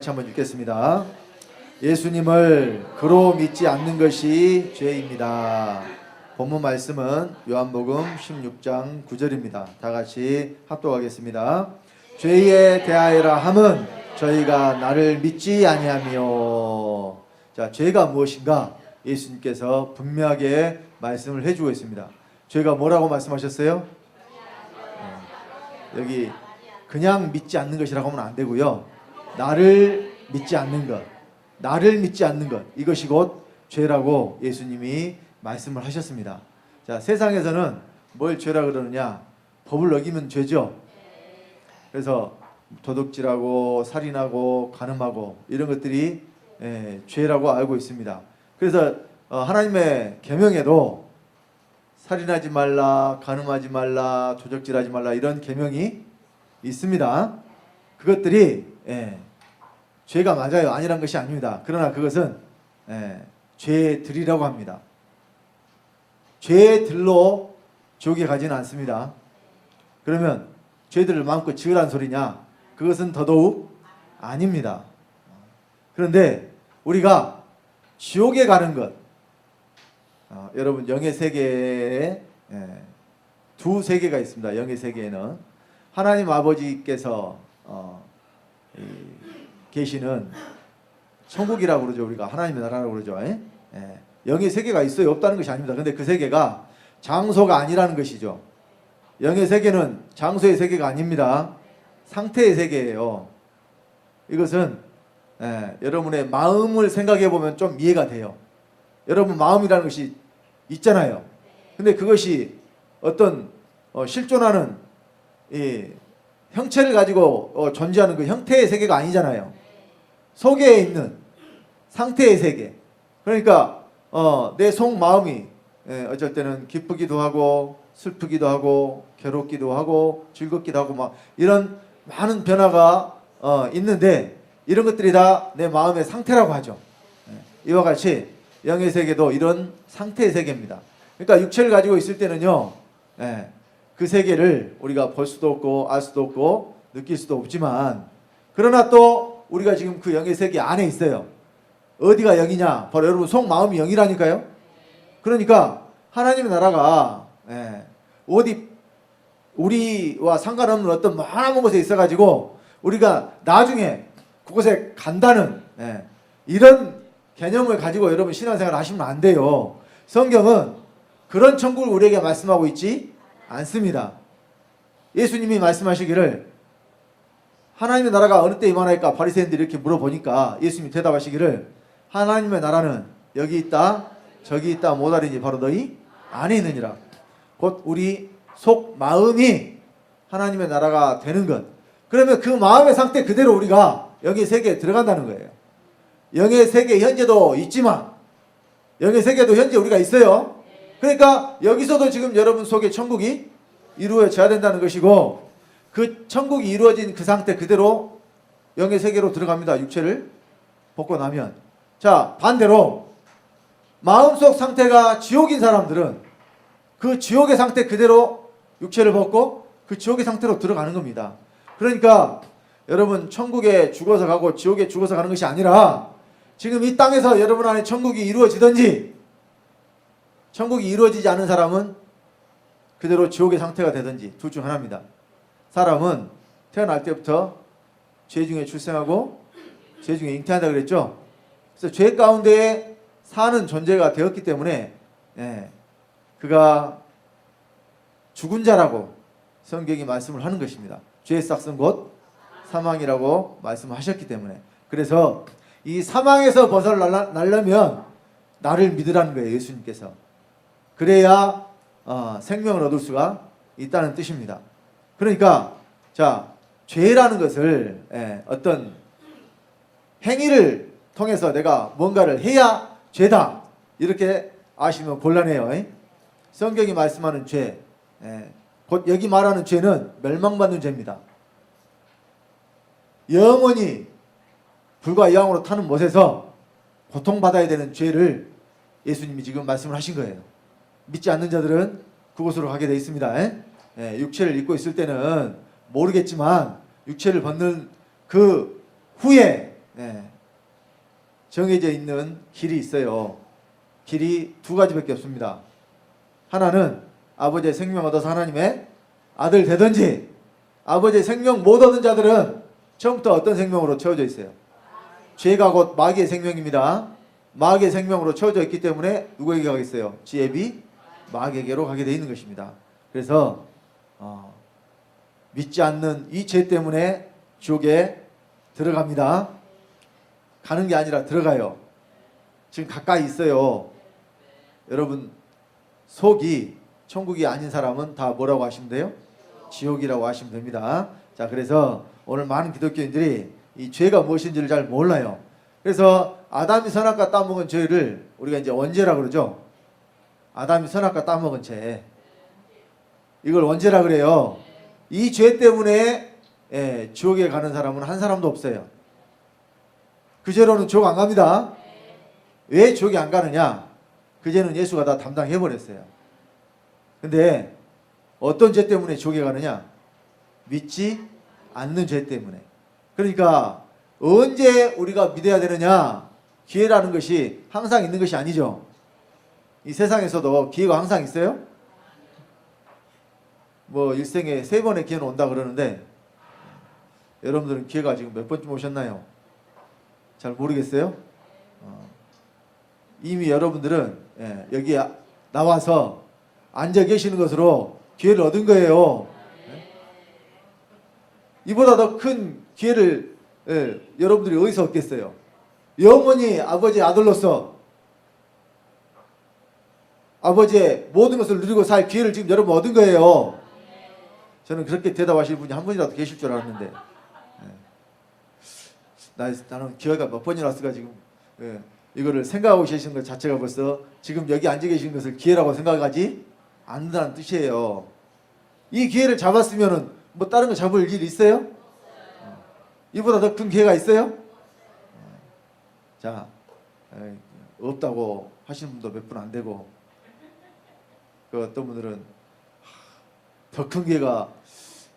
한번 읽겠습니다. 예수님을 그로 믿지 않는 것이 죄입니다. 본문 말씀은 요한복음 16장 9절입니다. 다 같이 합독하겠습니다. 죄에 대하여라 함은 저희가 나를 믿지 아니하며. 자, 죄가 무엇인가? 예수님께서 분명하게 말씀을 해주고 있습니다. 죄가 뭐라고 말씀하셨어요? 여기 그냥 믿지 않는 것이라고 하면 안 되고요. 나를 믿지 않는 것, 나를 믿지 않는 것, 이것이 곧 죄라고 예수님이 말씀을 하셨습니다. 자, 세상에서는 뭘 죄라 그러느냐? 법을 어기면 죄죠. 그래서 도둑질하고 살인하고 간음하고 이런 것들이 죄라고 알고 있습니다. 그래서 하나님의 계명에도 살인하지 말라, 간음하지 말라, 도적질하지 말라 이런 계명이 있습니다. 그것들이 죄가 맞아요. 아니란 것이 아닙니다. 그러나 그것은 죄들이라고 합니다. 죄들로 지옥에 가지는 않습니다. 그러면 죄들을 마음껏 지으란 소리냐? 그것은 더더욱 아닙니다. 그런데 우리가 지옥에 가는 것, 여러분 영의 세계에 두 세계가 있습니다. 영의 세계에는 하나님 아버지께서 계시는 천국이라고 그러죠. 우리가 하나님의 나라라고 그러죠. 영의 세계가 있어요? 없다는 것이 아닙니다. 근데 그 세계가 장소가 아니라는 것이죠. 영의 세계는 장소의 세계가 아닙니다. 상태의 세계예요. 이것은 여러분의 마음을 생각해 보면 좀 이해가 돼요. 여러분 마음이라는 것이 있잖아요. 근데 그것이 어떤 실존하는 형체를 가지고 존재하는 그 형태의 세계가 아니잖아요. 속에 있는 상태의 세계. 그러니까 내 속마음이 어쩔 때는 기쁘기도 하고 슬프기도 하고 괴롭기도 하고 즐겁기도 하고 막 이런 많은 변화가 있는데 이런 것들이 다 내 마음의 상태라고 하죠. 이와 같이 영의 세계도 이런 상태의 세계입니다. 그러니까 육체를 가지고 있을 때는요, 그 세계를 우리가 볼 수도 없고 알 수도 없고 느낄 수도 없지만, 그러나 또 우리가 지금 그 영의 세계 안에 있어요. 어디가 영이냐? 바로 여러분 속마음이 영이라니까요. 그러니까 하나님의 나라가 어디 우리와 상관없는 어떤 많은 곳에 있어가지고 우리가 나중에 그곳에 간다는 이런 개념을 가지고 여러분 신앙생활 하시면 안 돼요. 성경은 그런 천국을 우리에게 말씀하고 있지 않습니다. 예수님이 말씀하시기를 하나님의 나라가 어느 때 임하나이까 바리새인들이 이렇게 물어보니까 예수님이 대답하시기를 하나님의 나라는 여기 있다 저기 있다 못하리니 바로 너희 안에 있느니라. 곧 우리 속 마음이 하나님의 나라가 되는 것. 그러면 그 마음의 상태 그대로 우리가 영의 세계에 들어간다는 거예요. 영의 세계 현재도 있지만 영의 세계도 현재 우리가 있어요. 그러니까 여기서도 지금 여러분 속에 천국이 이루어져야 된다는 것이고, 그 천국이 이루어진 그 상태 그대로 영의 세계로 들어갑니다. 육체를 벗고 나면. 자, 반대로 마음속 상태가 지옥인 사람들은 그 지옥의 상태 그대로 육체를 벗고 그 지옥의 상태로 들어가는 겁니다. 그러니까 여러분 천국에 죽어서 가고 지옥에 죽어서 가는 것이 아니라 지금 이 땅에서 여러분 안에 천국이 이루어지든지 천국이 이루어지지 않은 사람은 그대로 지옥의 상태가 되든지 둘 중 하나입니다. 사람은 태어날 때부터 죄 중에 출생하고 죄 중에 잉태한다 그랬죠. 그래서 죄 가운데 사는 존재가 되었기 때문에 그가 죽은 자라고 성경이 말씀을 하는 것입니다. 죄의 싹은 곧 사망이라고 말씀하셨기 때문에. 그래서 이 사망에서 벗어나려면 나를 믿으라는 거예요. 예수님께서. 그래야 생명을 얻을 수가 있다는 뜻입니다. 그러니까 자, 죄라는 것을 어떤 행위를 통해서 내가 뭔가를 해야 죄다 이렇게 아시면 곤란해요. 성경이 말씀하는 죄, 곧 여기 말하는 죄는 멸망받는 죄입니다. 영원히 불과 영으로 타는 못에서 고통받아야 되는 죄를 예수님이 지금 말씀을 하신 거예요. 믿지 않는 자들은 그곳으로 가게 되어 있습니다. 육체를 입고 있을 때는 모르겠지만 육체를 벗는 그 후에 예, 정해져 있는 길이 있어요. 길이 두 가지밖에 없습니다. 하나는 아버지의 생명 얻어서 하나님의 아들 되든지, 아버지의 생명 못 얻은 자들은 처음부터 어떤 생명으로 채워져 있어요? 죄가 곧 마귀의 생명입니다. 마귀의 생명으로 채워져 있기 때문에 누구에게 가겠어요? 지혜비 마귀에게로 가게 되어 있는 것입니다. 그래서 믿지 않는 이 죄 때문에 지옥에 들어갑니다. 가는 게 아니라 들어가요. 지금 가까이 있어요. 여러분, 속이 천국이 아닌 사람은 다 뭐라고 하시면 돼요? 지옥이라고 하시면 됩니다. 자, 그래서 오늘 많은 기독교인들이 이 죄가 무엇인지를 잘 몰라요. 그래서 아담이 선악과 따먹은 죄를 우리가 이제 원죄라 그러죠. 아담이 선악과 따먹은 죄, 이걸 원죄라 그래요. 이 죄 때문에 지옥에 가는 사람은 한 사람도 없어요. 그 죄로는 지옥 안 갑니다. 왜 지옥에 안 가느냐? 그 죄는 예수가 다 담당해버렸어요. 근데 어떤 죄 때문에 지옥에 가느냐? 믿지 않는 죄 때문에. 그러니까 언제 우리가 믿어야 되느냐? 기회라는 것이 항상 있는 것이 아니죠. 이 세상에서도 기회가 항상 있어요? 뭐 일생에 3번의 기회는 온다 그러는데 여러분들은 기회가 지금 몇 번쯤 오셨나요? 잘 모르겠어요? 이미 여러분들은 여기 나와서 앉아 계시는 것으로 기회를 얻은 거예요. 이보다 더 큰 기회를 여러분들이 어디서 얻겠어요? 영원히 아버지의 아들로서 아버지의 모든 것을 누리고 살 기회를 지금 여러분 얻은 거예요. 저는 그렇게 대답하실 분이 한 분이라도 계실 줄 알았는데 나는 기회가 몇 번이나 왔을까 지금 이거를 생각하고 계시는 것 자체가 벌써 지금 여기 앉아 계신 것을 기회라고 생각하지 않는다는 뜻이에요. 이 기회를 잡았으면은 뭐 다른 거 잡을 일 있어요? 이보다 더 큰 기회가 있어요? 자, 없다고 하시는 분도 몇 분 안 되고 그 어떤 분들은 더 큰 기회가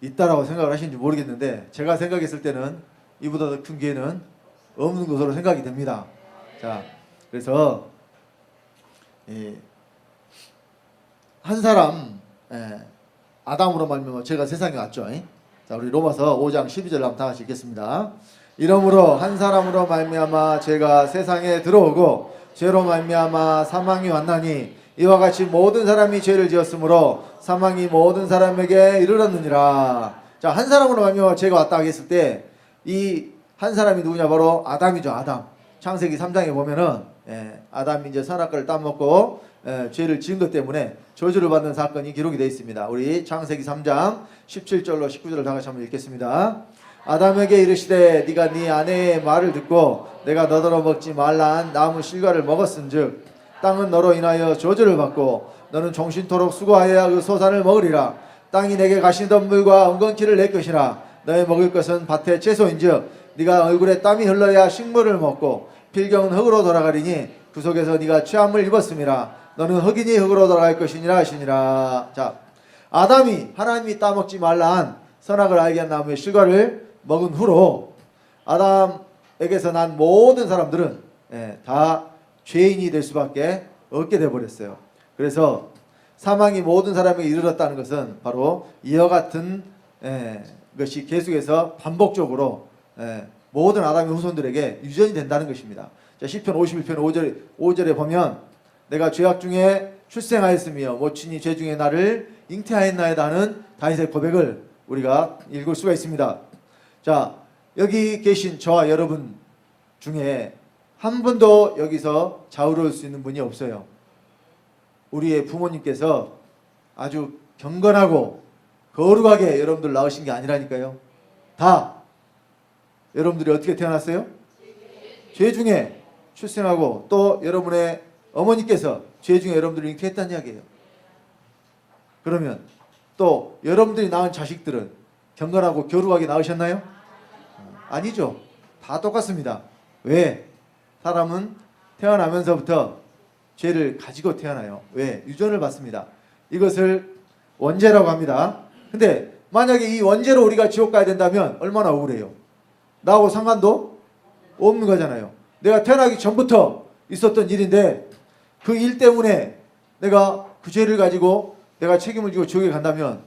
있다라고 생각을 하시는지 모르겠는데 제가 생각했을 때는 이보다 더 큰 기회는 없는 것으로 생각이 됩니다. 자, 그래서 한 사람 아담으로 말미암아 죄가 세상에 왔죠. 자, 우리 로마서 5장 12절 한번 다 같이 읽겠습니다. 이러므로 한 사람으로 말미암아 죄가 세상에 들어오고 죄로 말미암아 사망이 왔나니 이와 같이 모든 사람이 죄를 지었으므로 사망이 모든 사람에게 이르렀느니라. 자, 한 사람으로 말미암아 죄가 왔다 했을 때 이 한 사람이 누구냐? 바로 아담이죠. 아담. 창세기 3장에 보면은 아담이 이제 선악과를 따먹고 죄를 지은 것 때문에 저주를 받는 사건이 기록이 되어 있습니다. 우리 창세기 3장 17절로 19절을 다 같이 한번 읽겠습니다. 아담에게 이르시되 네가 네 아내의 말을 듣고 내가 너더러 먹지 말란 나무 실과를 먹었은즉 땅은 너로 인하여 저주를 받고 너는 종신토록 수고하여야 그 소산을 먹으리라. 땅이 내게 가시던 물과 은건키를 낼 것이라. 너의 먹을 것은 밭의 채소인즉 네가 얼굴에 땀이 흘러야 식물을 먹고 필경은 흙으로 돌아가리니 그 속에서 네가 취함을 입었음이라. 너는 흙이니 흙으로 돌아갈 것이니라 하시니라. 자, 아담이 하나님이 따먹지 말라 한 선악을 알게 한 나무의 실과를 먹은 후로 아담에게서 난 모든 사람들은 다 죄인이 될 수밖에 없게 되어버렸어요. 그래서 사망이 모든 사람에게 이르렀다는 것은 바로 이와 같은 것이 계속해서 반복적으로 모든 아담의 후손들에게 유전이 된다는 것입니다. 자, 시편 51편 5절에 보면 내가 죄악 중에 출생하였으며 모친이 죄 중에 나를 잉태하였나이다 하는 다윗의 고백을 우리가 읽을 수가 있습니다. 자, 여기 계신 저와 여러분 중에 한 분도 여기서 좌우로울 수 있는 분이 없어요. 우리의 부모님께서 아주 경건하고 거룩하게 여러분들 낳으신 게 아니라니까요. 다 여러분들이 어떻게 태어났어요? 죄 중에 출생하고 또 여러분의 어머니께서 죄 중에 여러분들을 잉태했다는 이야기예요. 그러면 또 여러분들이 낳은 자식들은 경건하고 거룩하게 낳으셨나요? 아니죠. 다 똑같습니다. 왜? 사람은 태어나면서부터 죄를 가지고 태어나요. 왜? 유전을 받습니다. 이것을 원죄라고 합니다. 근데 만약에 이 원죄로 우리가 지옥 가야 된다면 얼마나 억울해요. 나하고 상관도 없는 거잖아요. 내가 태어나기 전부터 있었던 일인데 그 일 때문에 내가 그 죄를 가지고 내가 책임을 지고 지옥에 간다면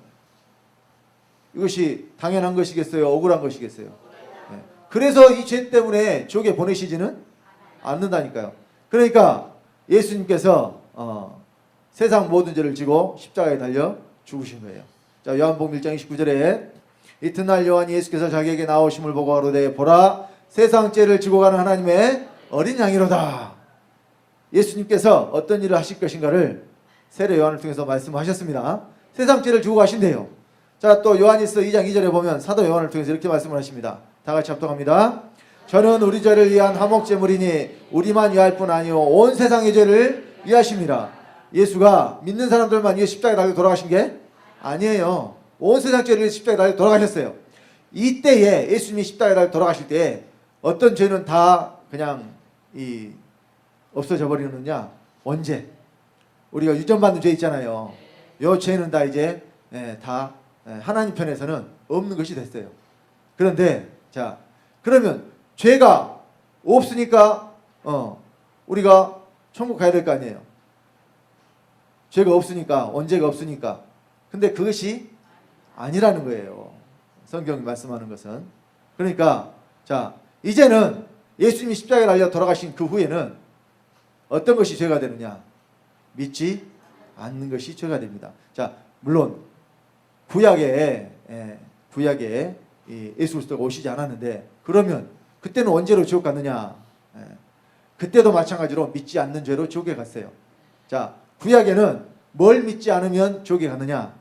이것이 당연한 것이겠어요? 억울한 것이겠어요? 네. 그래서 이 죄 때문에 지옥에 보내시지는 않는다니까요. 그러니까 예수님께서 세상 모든 죄를 지고 십자가에 달려 죽으신 거예요. 자, 요한복음 1장 29절에 이튿날 요한이 예수께서 자기에게 나오심을 보고 가로되 보라 세상 죄를 지고 가는 하나님의 어린 양이로다. 예수님께서 어떤 일을 하실 것인가를 세례 요한을 통해서 말씀하셨습니다. 세상 죄를 지고 가신대요. 자, 또 요한일서 2장 2절에 보면 사도 요한을 통해서 이렇게 말씀을 하십니다. 다 같이 합독합니다. 저는 우리 죄를 위한 화목제물이니 우리만 위할 뿐 아니요 온 세상의 죄를 위하십니다. 예수가 믿는 사람들만 위해 십자가에 달려 돌아가신 게 아니에요. 온 세상 죄를 위해 십자가에 달려 돌아가셨어요. 이때에 예수님이 십자가에 달려 돌아가실 때 어떤 죄는 다 그냥 없어져 버리느냐? 언제? 우리가 유전받는 죄 있잖아요. 요 죄는 다 이제 다 하나님 편에서는 없는 것이 됐어요. 그런데 자, 그러면 죄가 없으니까 우리가 천국 가야 될 거 아니에요. 죄가 없으니까, 언제가 없으니까. 근데 그것이 아니라는 거예요. 성경이 말씀하는 것은. 그러니까 자, 이제는 예수님이 십자가에 달려 돌아가신 그 후에는 어떤 것이 죄가 되느냐? 믿지 않는 것이 죄가 됩니다. 자, 물론 구약에 예수 그리스도가 오시지 않았는데 그러면 그때는 언제로 지옥 갔느냐? 그때도 마찬가지로 믿지 않는 죄로 지옥에 갔어요. 자, 구약에는 뭘 믿지 않으면 지옥에 갔느냐?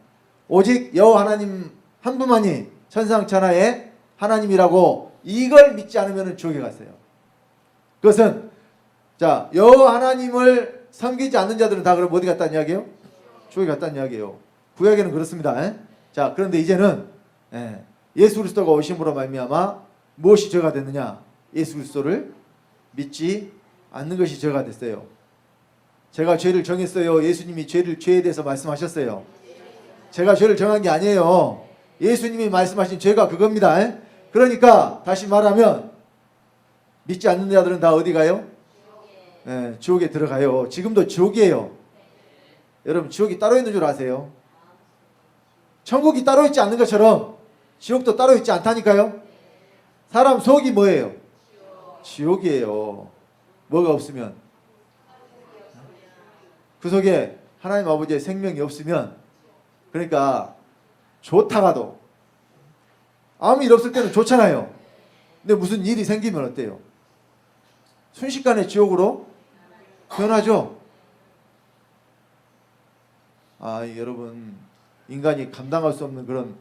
오직 여호와 하나님 한 분만이 천상천하의 하나님이라고 이걸 믿지 않으면 지옥에 갔어요. 그것은 자, 여호와 하나님을 섬기지 않는 자들은 다 그럼 어디 갔다는 이야기예요? 지옥에 갔다는 이야기예요. 구약에는 그렇습니다. 자, 그런데 이제는 예수 그리스도가 오심으로 말미암아 무엇이 죄가 됐느냐? 예수 그리스도를 믿지 않는 것이 죄가 됐어요. 제가 죄를 정했어요. 예수님이 죄에 대해서 말씀하셨어요. 제가 죄를 정한 게 아니에요. 예수님이 말씀하신 죄가 그겁니다. 그러니까 다시 말하면 믿지 않는 자들은 다 어디 가요? 지옥에 들어가요. 지금도 지옥이에요. 여러분, 지옥이 따로 있는 줄 아세요? 천국이 따로 있지 않는 것처럼 지옥도 따로 있지 않다니까요. 사람 속이 뭐예요? 지옥이에요. 뭐가 없으면, 그 속에 하나님 아버지의 생명이 없으면, 그러니까 좋다가도 아무 일 없을 때는 좋잖아요. 근데 무슨 일이 생기면 어때요? 순식간에 지옥으로 변하죠. 여러분, 인간이 감당할 수 없는 그런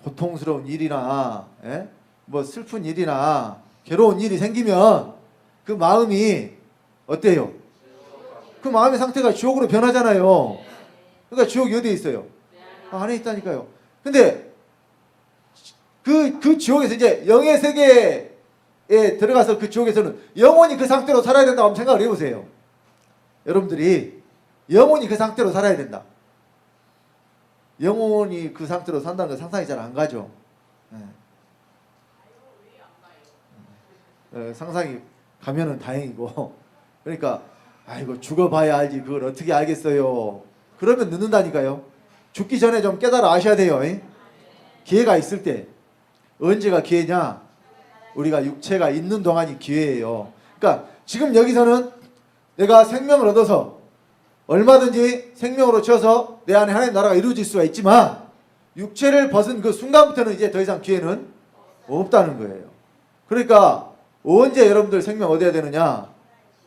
고통스러운 일이나 뭐 슬픈 일이나 괴로운 일이 생기면 그 마음이 어때요? 그 마음의 상태가 지옥으로 변하잖아요. 그러니까 지옥이 어디에 있어요? 안에 있다니까요. 근데 그 지옥에서 이제 영의 세계에 들어가서 그 지옥에서는 영원히 그 상태로 살아야 된다고 한번 생각을 해보세요. 여러분들이 영원히 그 상태로 살아야 된다. 영원히 그 상태로 산다는 건 상상이 잘 안 가죠. 상상이 가면은 다행이고. 그러니까 아이고 죽어봐야 알지 그걸 어떻게 알겠어요. 그러면 늦는다니까요. 죽기 전에 좀 깨달아 아셔야 돼요. 기회가 있을 때. 언제가 기회냐? 우리가 육체가 있는 동안이 기회예요. 그러니까 지금 여기서는 내가 생명을 얻어서 얼마든지 생명으로 채워서 내 안에 하나님 나라가 이루어질 수가 있지만 육체를 벗은 그 순간부터는 이제 더 이상 기회는 없다는 거예요. 그러니까 언제 여러분들 생명 얻어야 되느냐?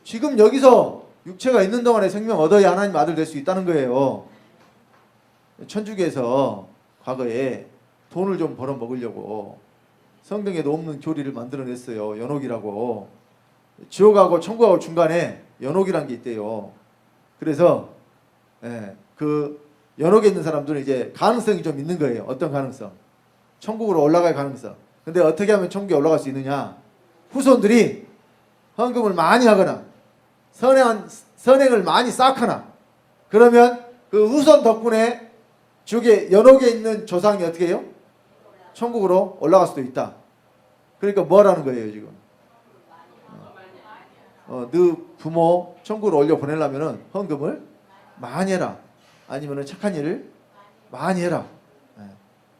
지금 여기서 육체가 있는 동안에 생명 얻어야 하나님 아들 될 수 있다는 거예요. 천주교에서 과거에 돈을 좀 벌어 먹으려고 성경에도 없는 교리를 만들어냈어요. 연옥이라고. 지옥하고 천국하고 중간에 연옥이란 게 있대요. 그래서 그 연옥에 있는 사람들은 이제 가능성이 좀 있는 거예요. 어떤 가능성? 천국으로 올라갈 가능성. 근데 어떻게 하면 천국에 올라갈 수 있느냐? 후손들이 헌금을 많이 하거나 선행을 많이 쌓거나 그러면 그 후손 덕분에 지옥에 연옥에 있는 조상이 어떻게 해요? 천국으로 올라갈 수도 있다. 그러니까 뭐라는 거예요 지금? 너 부모 천국으로 올려 보내려면은 헌금을 많이 해라. 아니면은 착한 일을 많이 해라.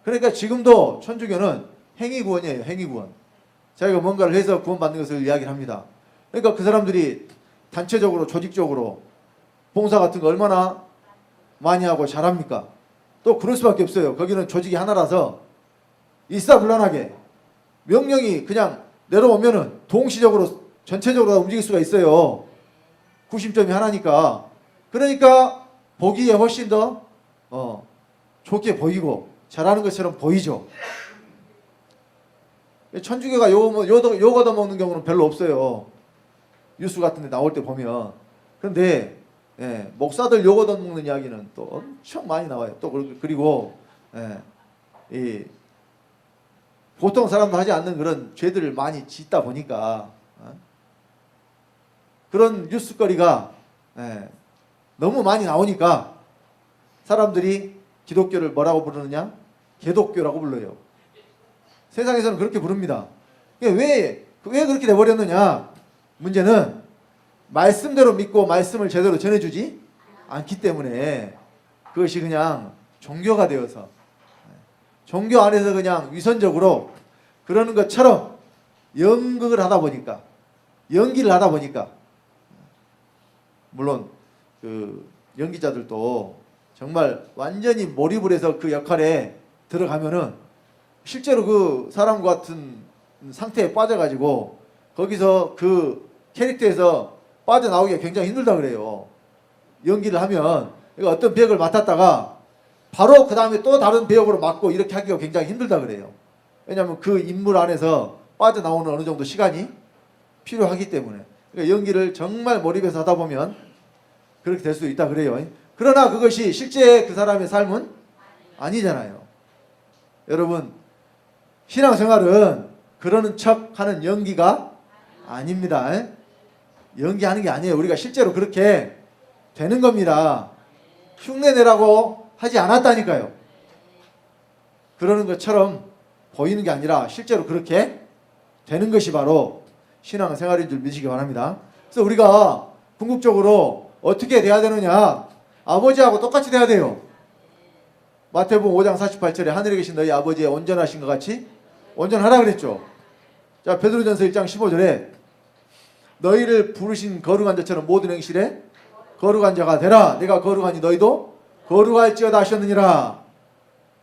그러니까 지금도 천주교는 행위구원이에요. 행위구원. 자기가 뭔가를 해서 구원받는 것을 이야기를 합니다. 그러니까 그 사람들이 단체적으로 조직적으로 봉사 같은 거 얼마나 많이 하고 잘합니까? 또 그럴 수밖에 없어요. 거기는 조직이 하나라서 일사불란하게 명령이 그냥 내려오면은 동시적으로 전체적으로 다 움직일 수가 있어요. 구심점이 하나니까. 그러니까 보기에 훨씬 더 좋게 보이고 잘하는 것처럼 보이죠. 천주교가 욕 얻어먹는 경우는 별로 없어요. 뉴스 같은 데 나올 때 보면. 그런데 목사들 욕 얻어먹는 이야기는 또 엄청 많이 나와요. 또 그리고 보통 사람도 하지 않는 그런 죄들을 많이 짓다 보니까 그런 뉴스거리가 너무 많이 나오니까 사람들이 기독교를 뭐라고 부르느냐? 개독교라고 불러요. 세상에서는 그렇게 부릅니다. 왜 그렇게 돼버렸느냐? 문제는 말씀대로 믿고 말씀을 제대로 전해주지 않기 때문에 그것이 그냥 종교가 되어서 종교 안에서 그냥 위선적으로 그러는 것처럼 연극을 하다 보니까 연기를 하다 보니까 물론 그 연기자들도 정말 완전히 몰입을 해서 그 역할에 들어가면은 실제로 그 사람 같은 상태에 빠져가지고 거기서 그 캐릭터에서 빠져나오기가 굉장히 힘들다 그래요. 연기를 하면 어떤 배역을 맡았다가 바로 그 다음에 또 다른 배역으로 맡고 이렇게 하기가 굉장히 힘들다 그래요. 왜냐하면 그 인물 안에서 빠져나오는 어느 정도 시간이 필요하기 때문에. 그러니까 연기를 정말 몰입해서 하다 보면 그렇게 될 수도 있다 그래요. 그러나 그것이 실제 그 사람의 삶은 아니잖아요. 여러분, 신앙생활은 그러는 척하는 연기가 아닙니다. 연기하는 게 아니에요. 우리가 실제로 그렇게 되는 겁니다. 흉내내라고 하지 않았다니까요. 그러는 것처럼 보이는 게 아니라 실제로 그렇게 되는 것이 바로 신앙생활인 줄 믿으시기 바랍니다. 그래서 우리가 궁극적으로 어떻게 돼야 되느냐? 아버지하고 똑같이 돼야 돼요. 마태복음 5장 48절에 하늘에 계신 너희 아버지의 온전하신 것 같이 온전하라 그랬죠. 자, 베드로전서 1장 15절에 너희를 부르신 거룩한 자처럼 모든 행실에 거룩한 자가 되라. 내가 거룩하니 너희도 거룩할지어다 하셨느니라.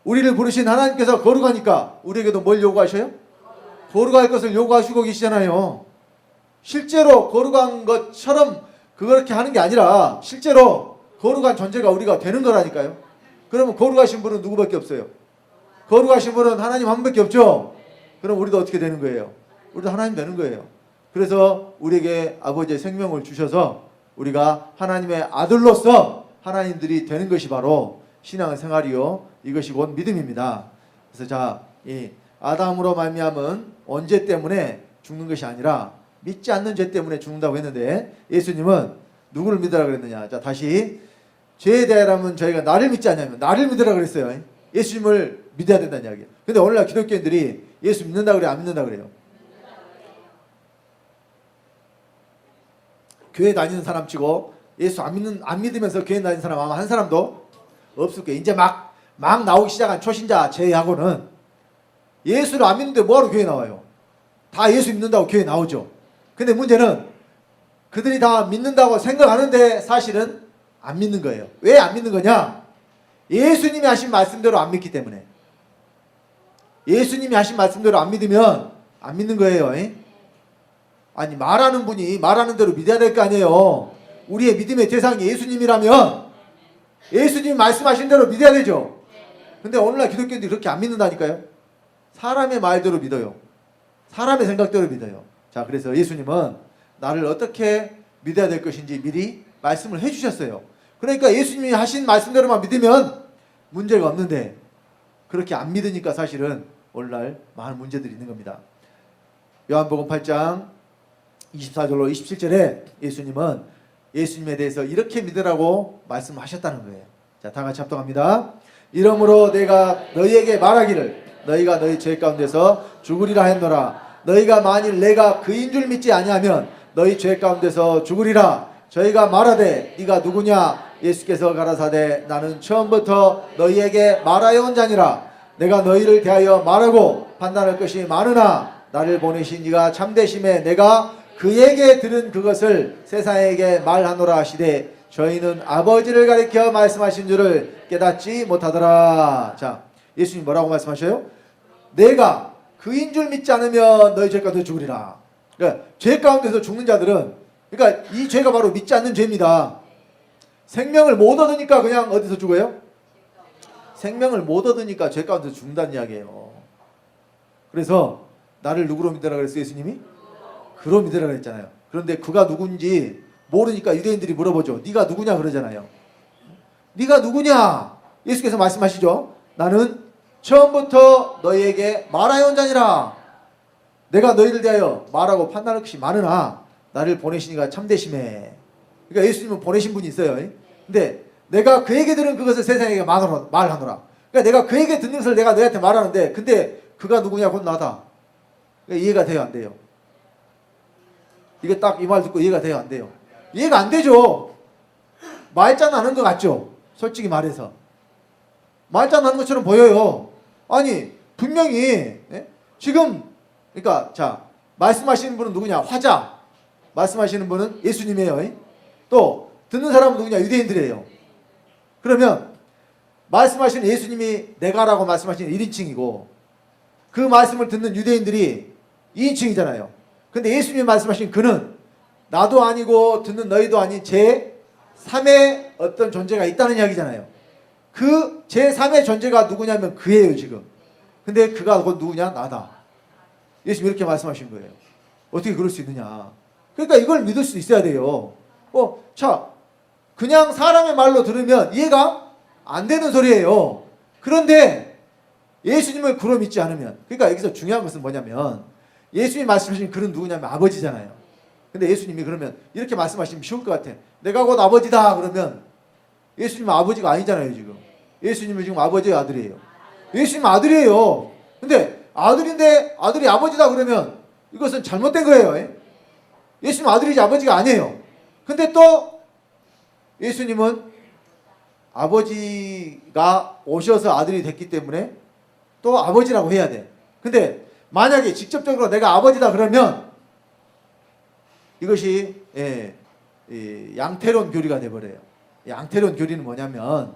우리를 부르신 하나님께서 거룩하니까 우리에게도 뭘 요구하셔요? 거룩할 것을 요구하시고 계시잖아요. 실제로 거룩한 것처럼 그렇게 하는 게 아니라 실제로 거룩한 존재가 우리가 되는 거라니까요. 그러면 거룩하신 분은 누구밖에 없어요? 거룩하신 분은 하나님 한 분밖에 없죠. 그럼 우리도 어떻게 되는 거예요? 우리도 하나님 되는 거예요. 그래서 우리에게 아버지의 생명을 주셔서 우리가 하나님의 아들로서 하나님들이 되는 것이 바로 신앙생활이요, 이것이 곧 믿음입니다. 그래서 자, 이 아담으로 말미암은 언제 때문에 죽는 것이 아니라 믿지 않는 죄 때문에 죽는다고 했는데 예수님은 누구를 믿으라 그랬느냐? 자, 다시 죄에 대하여라면 저희가 나를 믿지 않냐면 나를 믿으라 그랬어요. 예수님을 믿어야 된다는 이야기예요. 근데 오늘날 기독교인들이 예수 믿는다 그래요, 안 믿는다 그래요? 교회 다니는 사람 치고 예수 안 믿으면서 교회 다니는 사람 아마 한 사람도 없을 거예요. 이제 막 나오기 시작한 초신자 제외하고는 예수를 안 믿는데 뭐하러 교회 나와요? 다 예수 믿는다고 교회 나오죠. 근데 문제는 그들이 다 믿는다고 생각하는데 사실은 안 믿는 거예요. 왜 안 믿는 거냐? 예수님이 하신 말씀대로 안 믿기 때문에. 예수님이 하신 말씀대로 안 믿으면 안 믿는 거예요. 아니, 말하는 분이 말하는 대로 믿어야 될 거 아니에요. 우리의 믿음의 대상이 예수님이라면 예수님이 말씀하신 대로 믿어야 되죠. 근데 오늘날 기독교인들이 그렇게 안 믿는다니까요. 사람의 말대로 믿어요. 사람의 생각대로 믿어요. 자, 그래서 예수님은 나를 어떻게 믿어야 될 것인지 미리 말씀을 해주셨어요. 그러니까 예수님이 하신 말씀대로만 믿으면 문제가 없는데 그렇게 안 믿으니까 사실은 오늘날 많은 문제들이 있는 겁니다. 요한복음 8장 24절로 27절에 예수님은 예수님에 대해서 이렇게 믿으라고 말씀하셨다는 거예요. 자, 다 같이 합독합니다. 이러므로 내가 너희에게 말하기를 너희가 너희 죄 가운데서 죽으리라 했노라. 너희가 만일 내가 그인 줄 믿지 아니하면 너희 죄 가운데서 죽으리라. 저희가 말하되 네가 누구냐? 예수께서 가라사대 나는 처음부터 너희에게 말하여 온 자니라. 내가 너희를 대하여 말하고 판단할 것이 많으나 나를 보내신 이가 참되심에 내가 그에게 들은 그것을 세상에게 말하노라 하시되 저희는 아버지를 가리켜 말씀하신 줄을 깨닫지 못하더라. 자, 예수님 뭐라고 말씀하셔요? 내가 그인 줄 믿지 않으면 너희 죄 가운데 죽으리라. 그러니까 죄 가운데서 죽는 자들은, 그러니까 이 죄가 바로 믿지 않는 죄입니다. 생명을 못 얻으니까 그냥 어디서 죽어요? 생명을 못 얻으니까 죄 가운데서 죽는다는 이야기예요. 그래서 나를 누구로 믿으라 그랬어요, 예수님이? 그로 믿으라 그랬잖아요. 그런데 그가 누군지 모르니까 유대인들이 물어보죠. 네가 누구냐 그러잖아요. 네가 누구냐? 예수께서 말씀하시죠. 나는 처음부터 너희에게 말하여 온 자니라. 내가 너희를 대하여 말하고 판단할 것이 많으나 나를 보내신 이가 참되심에. 그러니까 예수님은 보내신 분이 있어요. 근데 내가 그에게 들은 그것을 세상에게 말하노라. 그러니까 내가 그에게 듣는 것을 내가 너희한테 말하는데, 근데 그가 누구냐? 곧 나다. 그러니까 이해가 돼요, 안 돼요? 이게 딱 이 말 듣고 이해가 돼요, 안 돼요? 이해가 안 되죠. 말짠 하는 것 같죠? 솔직히 말해서 말짠 하는 것처럼 보여요. 아니 분명히 지금, 그러니까 자, 말씀하시는 분은 누구냐? 화자. 말씀하시는 분은 예수님이에요. 또 듣는 사람은 누구냐? 유대인들이에요. 그러면 말씀하시는 예수님이 내가라고 말씀하시는 1인칭이고 그 말씀을 듣는 유대인들이 2인칭이잖아요. 근데 예수님이 말씀하신 그는 나도 아니고 듣는 너희도 아닌 제3의 어떤 존재가 있다는 이야기잖아요. 그 제3의 존재가 누구냐면 그예요, 지금. 근데 그가 곧 누구냐? 나다. 예수님이 이렇게 말씀하신 거예요. 어떻게 그럴 수 있느냐? 그러니까 이걸 믿을 수 있어야 돼요. 자, 그냥 사람의 말로 들으면 이해가 안 되는 소리예요. 그런데 예수님을 그로 믿지 않으면, 그러니까 여기서 중요한 것은 뭐냐면 예수님이 말씀하신 그는 누구냐면 아버지잖아요. 근데 예수님이 그러면 이렇게 말씀하시면 쉬울 것 같아. 내가 곧 아버지다 그러면 예수님은 아버지가 아니잖아요, 지금. 예수님은 지금 아버지의 아들이에요. 예수님은 아들이에요. 근데 아들인데 아들이 아버지다 그러면 이것은 잘못된 거예요. 예수님은 아들이지 아버지가 아니에요. 근데 또 예수님은 아버지가 오셔서 아들이 됐기 때문에 또 아버지라고 해야 돼. 근데 만약에 직접적으로 내가 아버지다 그러면 이것이 양태론 교리가 돼버려요. 양태론 교리는 뭐냐면,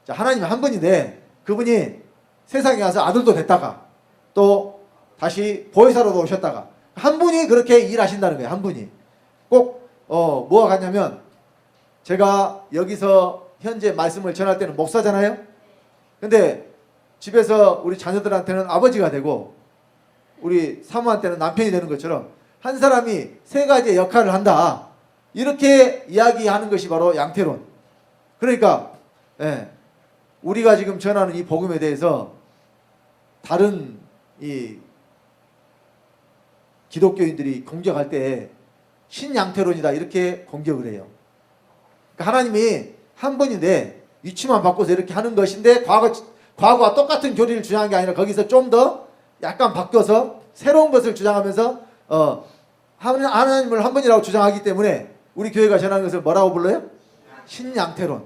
자, 하나님 한 분인데 그분이 세상에 와서 아들도 됐다가 또 다시 보혜사로도 오셨다가 한 분이 그렇게 일하신다는 거예요. 한 분이. 꼭 뭐가 같냐면, 제가 여기서 현재 말씀을 전할 때는 목사잖아요. 근데 집에서 우리 자녀들한테는 아버지가 되고 우리 사모한테는 남편이 되는 것처럼 한 사람이 세 가지의 역할을 한다. 이렇게 이야기하는 것이 바로 양태론. 그러니까 우리가 지금 전하는 이 복음에 대해서 다른 이 기독교인들이 공격할 때 신양태론이다 이렇게 공격을 해요. 그러니까 하나님이 한 분인데 위치만 바꿔서 이렇게 하는 것인데 과거와 똑같은 교리를 주장한 게 아니라 거기서 좀 더 약간 바뀌어서 새로운 것을 주장하면서 하나님을 한 분이라고 주장하기 때문에 우리 교회가 전하는 것을 뭐라고 불러요? 신양태론.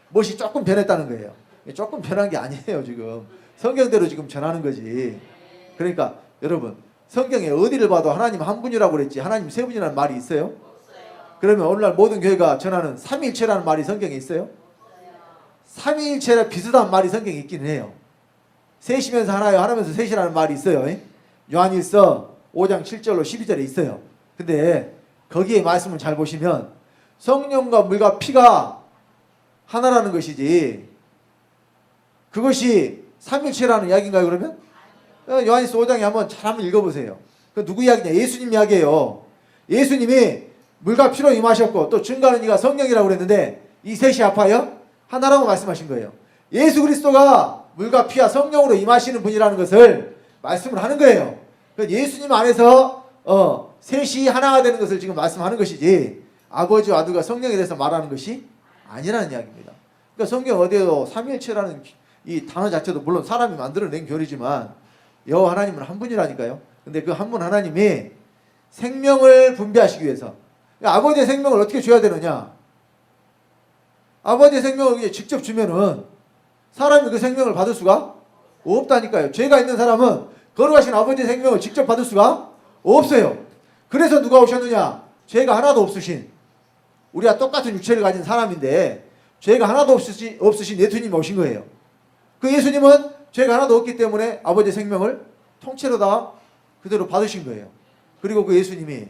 무엇이 조금 변했다는 거예요. 조금 변한 게 아니에요. 지금 성경대로 지금 전하는 거지. 그러니까 여러분, 성경에 어디를 봐도 하나님 한 분이라고 그랬지 하나님 세 분이라는 말이 있어요? 그러면 오늘날 모든 교회가 전하는 삼위일체라는 말이 성경에 있어요? 삼위일체랑 비슷한 말이 성경에 있기는 해요. 셋이면서 하나요, 하나면서 셋이라는 말이 있어요. 요한일서 5장 7절로 12절에 있어요. 근데 거기에 말씀을 잘 보시면 성령과 물과 피가 하나라는 것이지 그것이 삼일체라는 이야기인가요? 그러면 요한일서 5장에 한번 읽어보세요. 그 누구 이야기냐? 예수님 이야기예요. 예수님이 물과 피로 임하셨고 또 증거하는 이가 성령이라고 그랬는데 이 셋이 합하여 하나라고 말씀하신 거예요. 예수 그리스도가 물과 피와 성령으로 임하시는 분이라는 것을 말씀을 하는 거예요. 예수님 안에서 셋이 하나가 되는 것을 지금 말씀하는 것이지 아버지와 아들과 성령에 대해서 말하는 것이 아니라는 이야기입니다. 그러니까 성경 어디에도 삼위일체라는 이 단어 자체도 물론 사람이 만들어낸 교리지만 여호와 하나님은 한 분이라니까요. 근데 그 한 분 하나님이 생명을 분배하시기 위해서. 그러니까 아버지의 생명을 어떻게 줘야 되느냐? 아버지의 생명을 이제 직접 주면은 사람이 그 생명을 받을 수가 없다니까요. 죄가 있는 사람은 거룩하신 아버지의 생명을 직접 받을 수가 없어요. 그래서 누가 오셨느냐? 죄가 하나도 없으신, 우리와 똑같은 육체를 가진 사람인데 죄가 하나도 없으신 예수님이 오신 거예요. 그 예수님은 죄가 하나도 없기 때문에 아버지의 생명을 통째로 다 그대로 받으신 거예요. 그리고 그 예수님이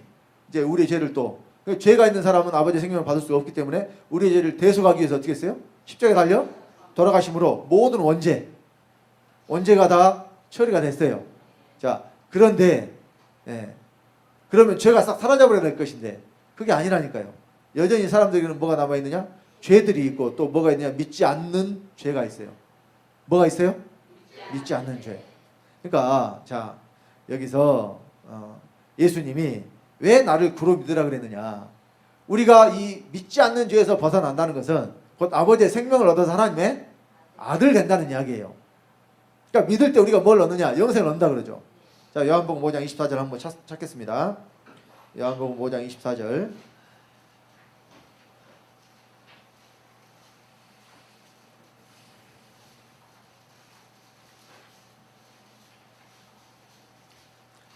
이제 우리의 죄를 또, 죄가 있는 사람은 아버지의 생명을 받을 수가 없기 때문에 우리의 죄를 대속하기 위해서 어떻게 했어요? 십자가에 달려 돌아가심으로 모든 원죄가 다 처리가 됐어요. 자, 그런데 그러면 죄가 싹 사라져버려야 될 것인데 그게 아니라니까요. 여전히 사람들에게는 뭐가 남아있느냐? 죄들이 있고 또 뭐가 있느냐? 믿지 않는 죄가 있어요. 뭐가 있어요? 믿지 않는 죄. 그러니까 자, 여기서 예수님이 왜 나를 그로 믿으라 그랬느냐? 우리가 이 믿지 않는 죄에서 벗어난다는 것은 곧 아버지의 생명을 얻어서 하나님의 아들 된다는 이야기예요. 그러니까 믿을 때 우리가 뭘 얻느냐? 영생을 얻는다 그러죠. 자, 요한복음 5장 24절 한번 찾겠습니다. 요한복음 5장 24절.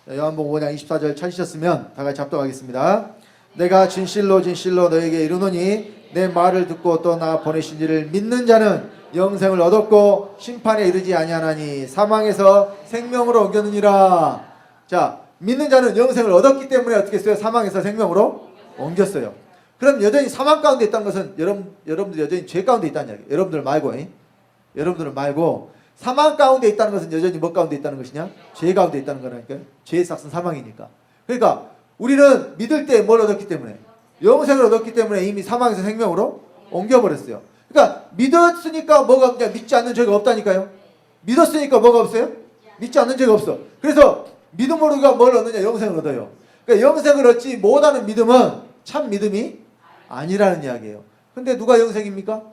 요한복음 5장 24절 찾으셨으면 다 같이 잡동하겠습니다. 내가 진실로 진실로 너에게 이르노니 내 말을 듣고 또 나 보내신 이를 믿는 자는 영생을 얻었고 심판에 이르지 아니하나니 사망에서 생명으로 옮겼느니라. 자, 믿는 자는 영생을 얻었기 때문에 어떻게 했어요? 사망에서 생명으로 옮겼어요. 그럼 여전히 사망 가운데 있다는 것은 여러분들 여전히 죄 가운데 있다는 이야기예요. 여러분들은 말고 사망 가운데 있다는 것은 여전히 뭐 가운데 있다는 것이냐? 죄 가운데 있다는 거라니까요. 죄의 삭은 사망이니까. 그러니까 우리는 믿을 때 뭘 얻었기 때문에? 영생을 얻었기 때문에 이미 사망에서 생명으로 옮겨버렸어요. 그러니까 믿었으니까 뭐가 없냐? 믿지 않는 죄가 없다니까요. 믿었으니까 뭐가 없어요? 믿지 않는 죄가 없어. 그래서 믿음으로 우리가 뭘 얻느냐? 영생을 얻어요. 그러니까 영생을 얻지 못하는 믿음은 참 믿음이 아니라는 이야기예요. 근데 누가 영생입니까?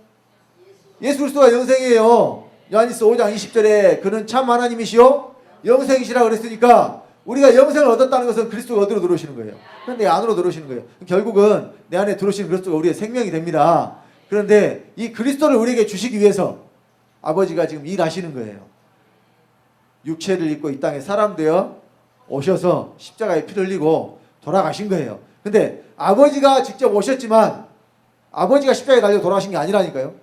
예수 그리스도가 영생이에요. 요한일서 5장 20절에 그는 참 하나님이시요 영생이시라 그랬으니까 우리가 영생을 얻었다는 것은 그리스도가 어디로 들어오시는 거예요? 내 안으로 들어오시는 거예요. 결국은 내 안에 들어오시는 그리스도가 우리의 생명이 됩니다. 그런데 이 그리스도를 우리에게 주시기 위해서 아버지가 지금 일하시는 거예요. 육체를 입고 이 땅에 사람 되어 오셔서 십자가에 피를 흘리고 돌아가신 거예요. 근데 아버지가 직접 오셨지만 아버지가 십자가에 달려 돌아가신 게 아니라니까요.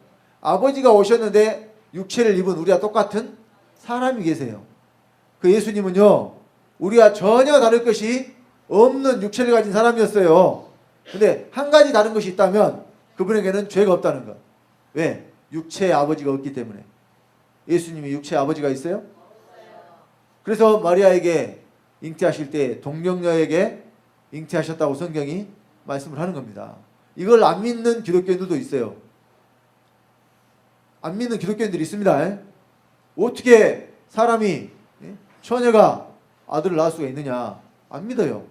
아버지가 오셨는데 육체를 입은 우리와 똑같은 사람이 계세요. 그 예수님은요, 우리와 전혀 다를 것이 없는 육체를 가진 사람이었어요. 근데 한 가지 다른 것이 있다면 그분에게는 죄가 없다는 것. 왜? 육체의 아버지가 없기 때문에. 예수님이 육체의 아버지가 있어요? 그래서 마리아에게 잉태하실 때 동정녀에게 잉태하셨다고 성경이 말씀을 하는 겁니다. 이걸 안 믿는 기독교인들도 있어요. 안 믿는 기독교인들이 있습니다. 어떻게 사람이 처녀가 아들을 낳을 수가 있느냐? 안 믿어요.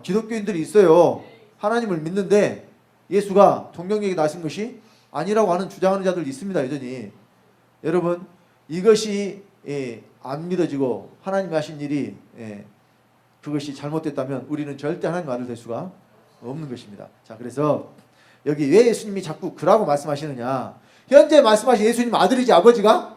기독교인들이 있어요. 하나님을 믿는데 예수가 동정녀에게 낳으신 것이 아니라고 하는 주장하는 자들이 있습니다. 여전히. 여러분, 이것이 안 믿어지고 하나님이 하신 일이 그것이 잘못됐다면 우리는 절대 하나님 아들 될 수가 없는 것입니다. 자, 그래서 여기 왜 예수님이 자꾸 그라고 말씀하시느냐? 현재 말씀하신 예수님 아들이지 아버지가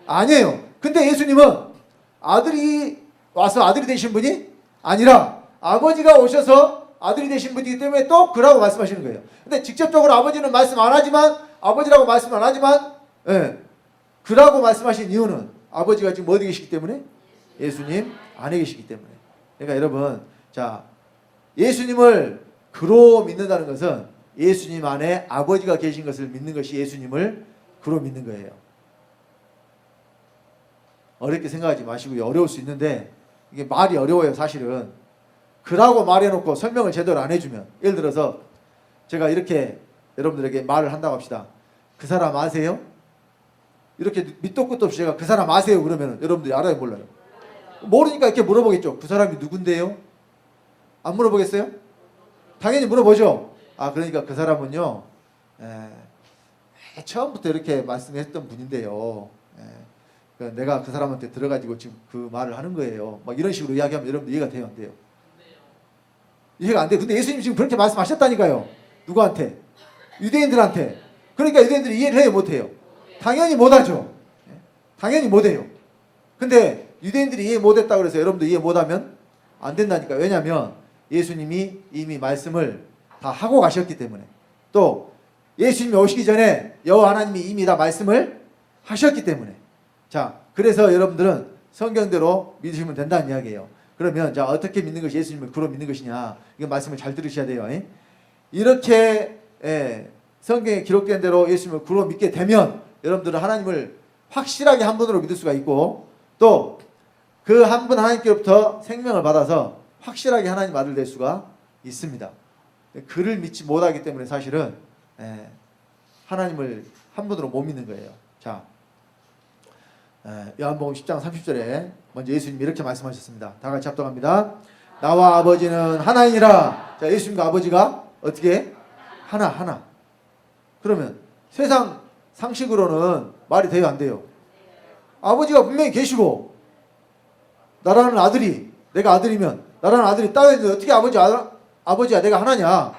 아니에요. 근데 예수님은 아들이 와서 아들이 되신 분이 아니라 아버지가 오셔서 아들이 되신 분이기 때문에 또 그라고 말씀하시는 거예요. 근데 직접적으로 아버지는 말씀 안 하지만, 아버지라고 말씀 안 하지만 그라고 말씀하신 이유는 아버지가 지금 어디 계시기 때문에? 예수님 안에 계시기 때문에. 그러니까 여러분, 자, 예수님을 그로 믿는다는 것은 예수님 안에 아버지가 계신 것을 믿는 것이 예수님을 그로 믿는 거예요. 어렵게 생각하지 마시고요. 어려울 수 있는데 이게 말이 어려워요. 사실은. 그라고 말해놓고 설명을 제대로 안 해주면, 예를 들어서 제가 이렇게 여러분들에게 말을 한다고 합시다. 그 사람 아세요? 이렇게 밑도 끝도 없이 제가 그 사람 아세요? 그러면 여러분들이 알아요? 몰라요? 모르니까 이렇게 물어보겠죠. 그 사람이 누군데요? 안 물어보겠어요? 당연히 물어보죠. 그러니까 그 사람은요, 처음부터 이렇게 말씀했던 분인데요. 내가 그 사람한테 들어가지고 지금 그 말을 하는 거예요. 막 이런 식으로 이야기하면 여러분들 이해가 돼요, 안 돼요? 이해가 안 돼. 근데 예수님 지금 그렇게 말씀하셨다니까요. 누구한테? 유대인들한테. 그러니까 유대인들이 이해를 해요, 못해요? 당연히 못하죠. 당연히 못해요. 근데 유대인들이 이해 못했다고 그래서 여러분도 이해 못하면 안 된다니까. 왜냐하면 예수님이 이미 말씀을 다 하고 가셨기 때문에. 또 예수님이 오시기 전에 여호와 하나님이 이미 다 말씀을 하셨기 때문에. 자, 그래서 여러분들은 성경대로 믿으시면 된다는 이야기예요. 그러면 자, 어떻게 믿는 것이 예수님을 구로 믿는 것이냐, 이거 말씀을 잘 들으셔야 돼요. 이렇게 성경에 기록된 대로 예수님을 구로 믿게 되면 여러분들은 하나님을 확실하게 한 분으로 믿을 수가 있고, 또 그 한 분 하나님께로부터 생명을 받아서 확실하게 하나님 아들 될 수가 있습니다. 그를 믿지 못하기 때문에 사실은 하나님을 한 분으로 못 믿는 거예요. 자, 요한복음 10장 30절에 먼저 예수님이 이렇게 말씀하셨습니다. 다 같이 합독합니다. 나와 아버지는 하나이니라. 자, 예수님과 아버지가 어떻게? 하나. 그러면 세상 상식으로는 말이 돼요, 안 돼요? 아버지가 분명히 계시고 나라는 아들이, 내가 아들이면 나라는 아들이 따로 있는데 어떻게 아버지야 내가 하나냐?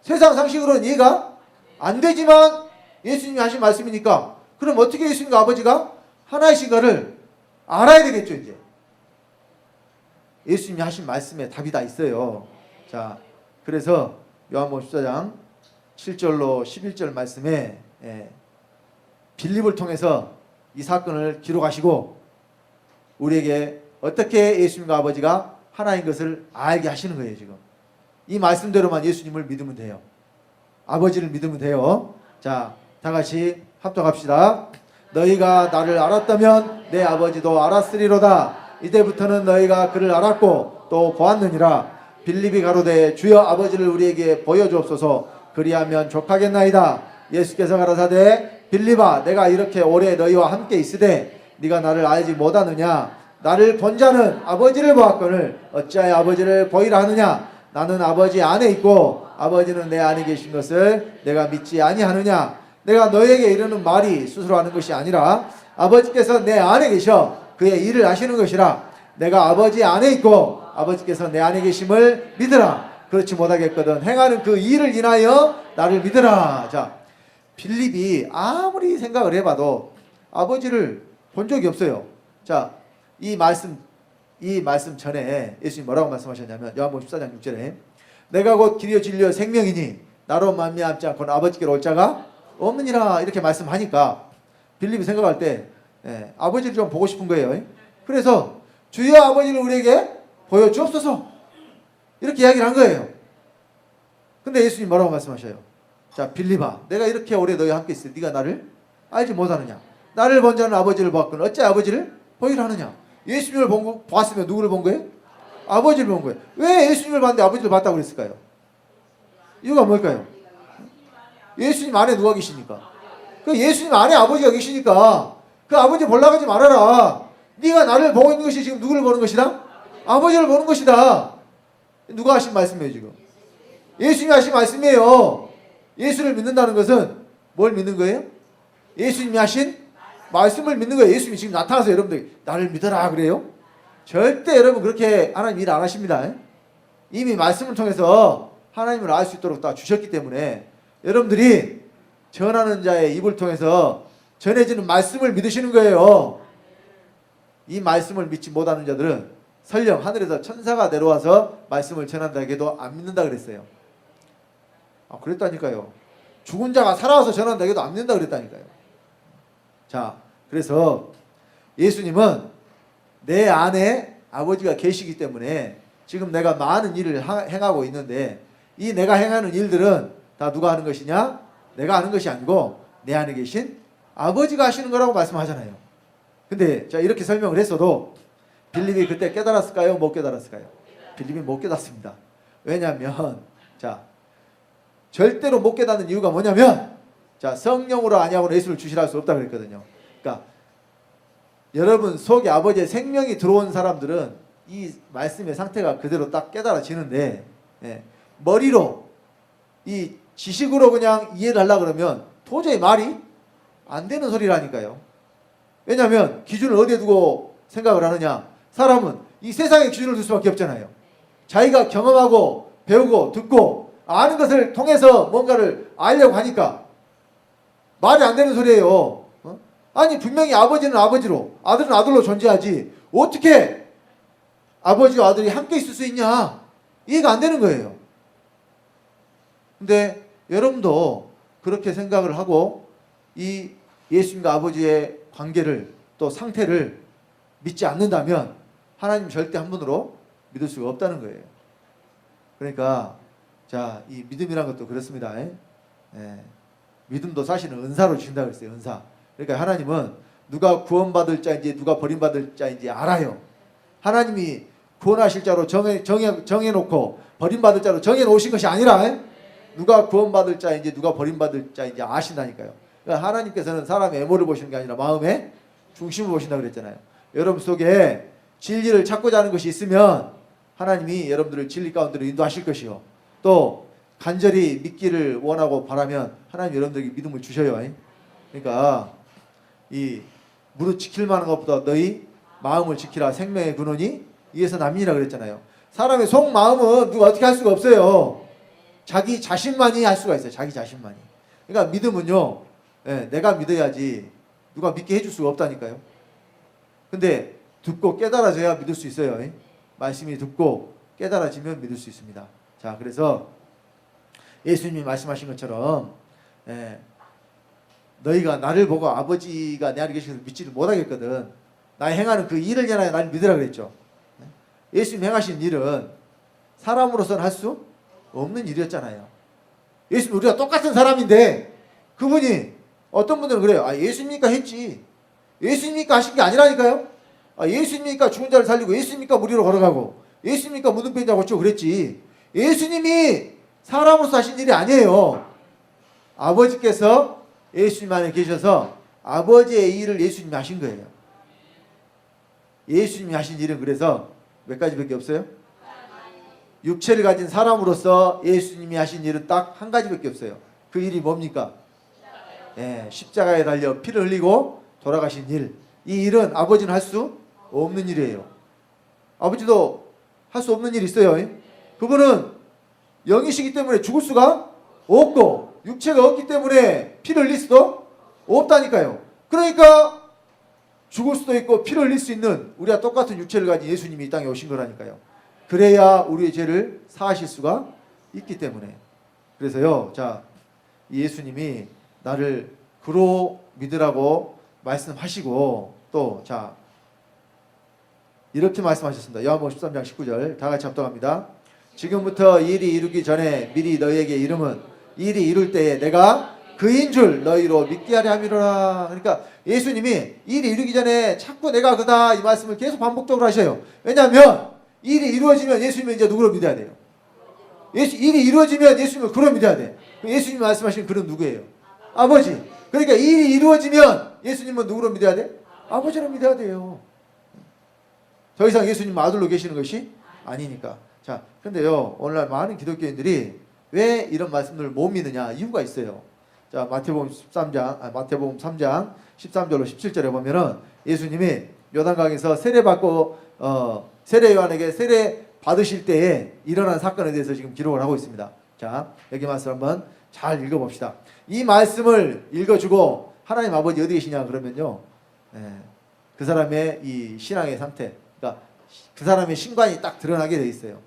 세상 상식으로는 이해가 안 되지만 예수님이 하신 말씀이니까, 그럼 어떻게 예수님과 아버지가 하나이신가를 알아야 되겠죠. 이제 예수님이 하신 말씀에 답이 다 있어요. 자, 그래서 요한복음 14장 7절로 11절 말씀에 빌립을 통해서 이 사건을 기록하시고 우리에게 어떻게 예수님과 아버지가 하나인 것을 알게 하시는 거예요. 지금 이 말씀대로만 예수님을 믿으면 돼요. 아버지를 믿으면 돼요. 자, 다 같이 합독합시다. 너희가 나를 알았다면 내 아버지도 알았으리로다. 이제부터는 너희가 그를 알았고 또 보았느니라. 빌립이 가로되 주여 아버지를 우리에게 보여주옵소서. 그리하면 족하겠나이다. 예수께서 가라사대 빌립아 내가 이렇게 오래 너희와 함께 있으되 네가 나를 알지 못하느냐? 나를 본 자는 아버지를 보았거늘 어찌하여 아버지를 보이라 하느냐? 나는 아버지 안에 있고 아버지는 내 안에 계신 것을 내가 믿지 아니하느냐? 내가 너에게 이르는 말이 스스로 하는 것이 아니라 아버지께서 내 안에 계셔 그의 일을 하시는 것이라. 내가 아버지 안에 있고 아버지께서 내 안에 계심을 믿으라. 그렇지 못하겠거든 행하는 그 일을 인하여 나를 믿으라. 자, 빌립이 아무리 생각을 해봐도 아버지를 본 적이 없어요. 자, 이 말씀 전에 예수님 뭐라고 말씀하셨냐면 요한복음 14장 6절에 내가 곧 길이요 진리요 생명이니 나로 말미암지 않고는 아버지께로 올 자가 없느니라. 이렇게 말씀하니까 빌립이 생각할 때 아버지를 좀 보고 싶은 거예요. 그래서 주여 아버지를 우리에게 보여주옵소서 이렇게 이야기를 한 거예요. 근데 예수님 뭐라고 말씀하셔요? 자, 빌립아 내가 이렇게 오래 너희와 함께 있을 때 네가 나를 알지 못하느냐? 나를 본 자는 아버지를 보았거늘 어찌 아버지를 보이라 하느냐? 예수님을 봤으면 누구를 본 거예요? 아버지를 본 거예요. 왜 예수님을 봤는데 아버지를 봤다고 그랬을까요? 이유가 뭘까요? 예수님 안에 누가 계시니까. 그 예수님 안에 아버지가 계시니까 그 아버지 보려고 하지 말아라. 네가 나를 보고 있는 것이 지금 누구를 보는 것이다? 아버지를 보는 것이다. 누가 하신 말씀이에요 지금? 예수님이 하신 말씀이에요. 예수를 믿는다는 것은 뭘 믿는 거예요? 예수님이 하신 말씀을 믿는 거예요. 예수님이 지금 나타나서 여러분들 나를 믿어라 그래요? 절대 여러분 그렇게 하나님 일 안 하십니다. 이미 말씀을 통해서 하나님을 알 수 있도록 다 주셨기 때문에 여러분들이 전하는 자의 입을 통해서 전해지는 말씀을 믿으시는 거예요. 이 말씀을 믿지 못하는 자들은 설령 하늘에서 천사가 내려와서 말씀을 전한다 해도 안 믿는다 그랬어요. 아, 그랬다니까요. 죽은 자가 살아와서 전한다 해도 안 믿는다 그랬다니까요. 자, 그래서 예수님은 내 안에 아버지가 계시기 때문에 지금 내가 많은 일을 행하고 있는데 이 내가 행하는 일들은 다 누가 하는 것이냐? 내가 하는 것이 아니고 내 안에 계신 아버지가 하시는 거라고 말씀하잖아요. 근데 자, 이렇게 설명을 했어도 빌립이 그때 깨달았을까요? 못 깨달았을까요? 빌립이 못 깨닫습니다. 왜냐하면 자, 절대로 못 깨닫는 이유가 뭐냐면 자, 성령으로 아니하고는 예수를 주시라 할 수 없다고 그랬거든요. 그러니까 여러분 속에 아버지의 생명이 들어온 사람들은 이 말씀의 상태가 그대로 딱 깨달아지는데 머리로 이 지식으로 그냥 이해를 하려고 그러면 도저히 말이 안 되는 소리라니까요. 왜냐하면 기준을 어디에 두고 생각을 하느냐? 사람은 이 세상에 기준을 둘 수밖에 없잖아요. 자기가 경험하고 배우고 듣고 아는 것을 통해서 뭔가를 알려고 하니까 말이 안 되는 소리예요. 아니 분명히 아버지는 아버지로 아들은 아들로 존재하지 어떻게 아버지와 아들이 함께 있을 수 있냐? 이해가 안 되는 거예요. 근데 여러분도 그렇게 생각을 하고 이 예수님과 아버지의 관계를 또 상태를 믿지 않는다면 하나님 절대 한 분으로 믿을 수가 없다는 거예요. 그러니까 자, 이 믿음이란 것도 그렇습니다. 믿음도 사실은 은사로 주신다고 했어요. 은사. 그러니까 하나님은 누가 구원받을 자인지 누가 버림받을 자인지 알아요. 하나님이 구원하실 자로 정해놓고 버림받을 자로 정해놓으신 것이 아니라 누가 구원받을 자인지 누가 버림받을 자인지 아신다니까요. 그러니까 하나님께서는 사람의 외모를 보시는 게 아니라 마음의 중심을 보신다고 그랬잖아요. 여러분 속에 진리를 찾고자 하는 것이 있으면 하나님이 여러분들을 진리 가운데로 인도하실 것이요. 또 간절히 믿기를 원하고 바라면 하나님 여러분들에게 믿음을 주셔요. 그러니까 이 무릇 지킬 만한 것보다 너희 마음을 지키라 생명의 근원이 이에서 남이라 그랬잖아요. 사람의 속마음은 누가 어떻게 할 수가 없어요. 자기 자신만이 할 수가 있어요. 자기 자신만이. 그러니까 믿음은요. 내가 믿어야지 누가 믿게 해줄 수가 없다니까요. 근데 듣고 깨달아져야 믿을 수 있어요. 말씀이 듣고 깨달아지면 믿을 수 있습니다. 자, 그래서 예수님이 말씀하신 것처럼 너희가 나를 보고 아버지가 내 안에 계셔서 믿지를 못하겠거든. 나 행하는 그 일을 전하여 나를 믿으라 그랬죠. 예수님 행하신 일은 사람으로서는 할 수 없는 일이었잖아요. 예수님 우리가 똑같은 사람인데 그분이 어떤 분들은 그래요. 예수님이니까 했지. 예수님이니까 하신 게 아니라니까요. 예수님이니까 죽은 자를 살리고 예수님이니까 무리로 걸어가고 예수님이니까 무덤 자 고치고 그랬지. 예수님이 사람으로서 하신 일이 아니에요. 아버지께서 예수님 안에 계셔서 아버지의 일을 예수님이 하신 거예요. 예수님이 하신 일은 그래서 몇 가지밖에 없어요? 육체를 가진 사람으로서 예수님이 하신 일은 딱 한 가지밖에 없어요. 그 일이 뭡니까? 십자가에 달려 피를 흘리고 돌아가신 일. 이 일은 아버지는 할 수 없는 일이에요. 아버지도 할 수 없는 일이 있어요. 그분은 영이시기 때문에 죽을 수가 없고 육체가 없기 때문에 피를 흘릴 수도 없다니까요. 그러니까 죽을 수도 있고 피를 흘릴 수 있는 우리와 똑같은 육체를 가진 예수님이 이 땅에 오신 거라니까요. 그래야 우리의 죄를 사하실 수가 있기 때문에. 그래서요, 자, 예수님이 나를 그로 믿으라고 말씀하시고 또 자 이렇게 말씀하셨습니다. 요한복음 13장 19절 다 같이 합독합니다. 지금부터 일이 이루기 전에 미리 너희에게 이름은 일이 이룰 때에 내가 그인 줄 너희로 믿게 하려 함이로라. 그러니까 예수님이 일이 이루기 전에 자꾸 내가 그다 이 말씀을 계속 반복적으로 하셔요. 왜냐하면 일이 이루어지면 예수님은 이제 누구로 믿어야 돼요? 일이 이루어지면 예수님을 그로 믿어야 돼. 예수님이 말씀하신 그는 누구예요? 아버지. 그러니까 일이 이루어지면 예수님은 누구로 믿어야 돼? 아버지로 믿어야 돼요. 더 이상 예수님 아들로 계시는 것이 아니니까. 자, 근데요, 오늘날 많은 기독교인들이 왜 이런 말씀들을 못 믿느냐? 이유가 있어요. 자, 마태복음 3장 13절로 17절에 보면은 예수님이 요단강에서 세례받고 세례 요한에게 세례 받으실 때에 일어난 사건에 대해서 지금 기록을 하고 있습니다. 자, 여기 말씀 한번 잘 읽어봅시다. 이 말씀을 읽어주고 하나님 아버지 어디 계시냐 그러면요, 그 사람의 이 신앙의 상태, 그러니까 그 사람의 신관이 딱 드러나게 돼 있어요.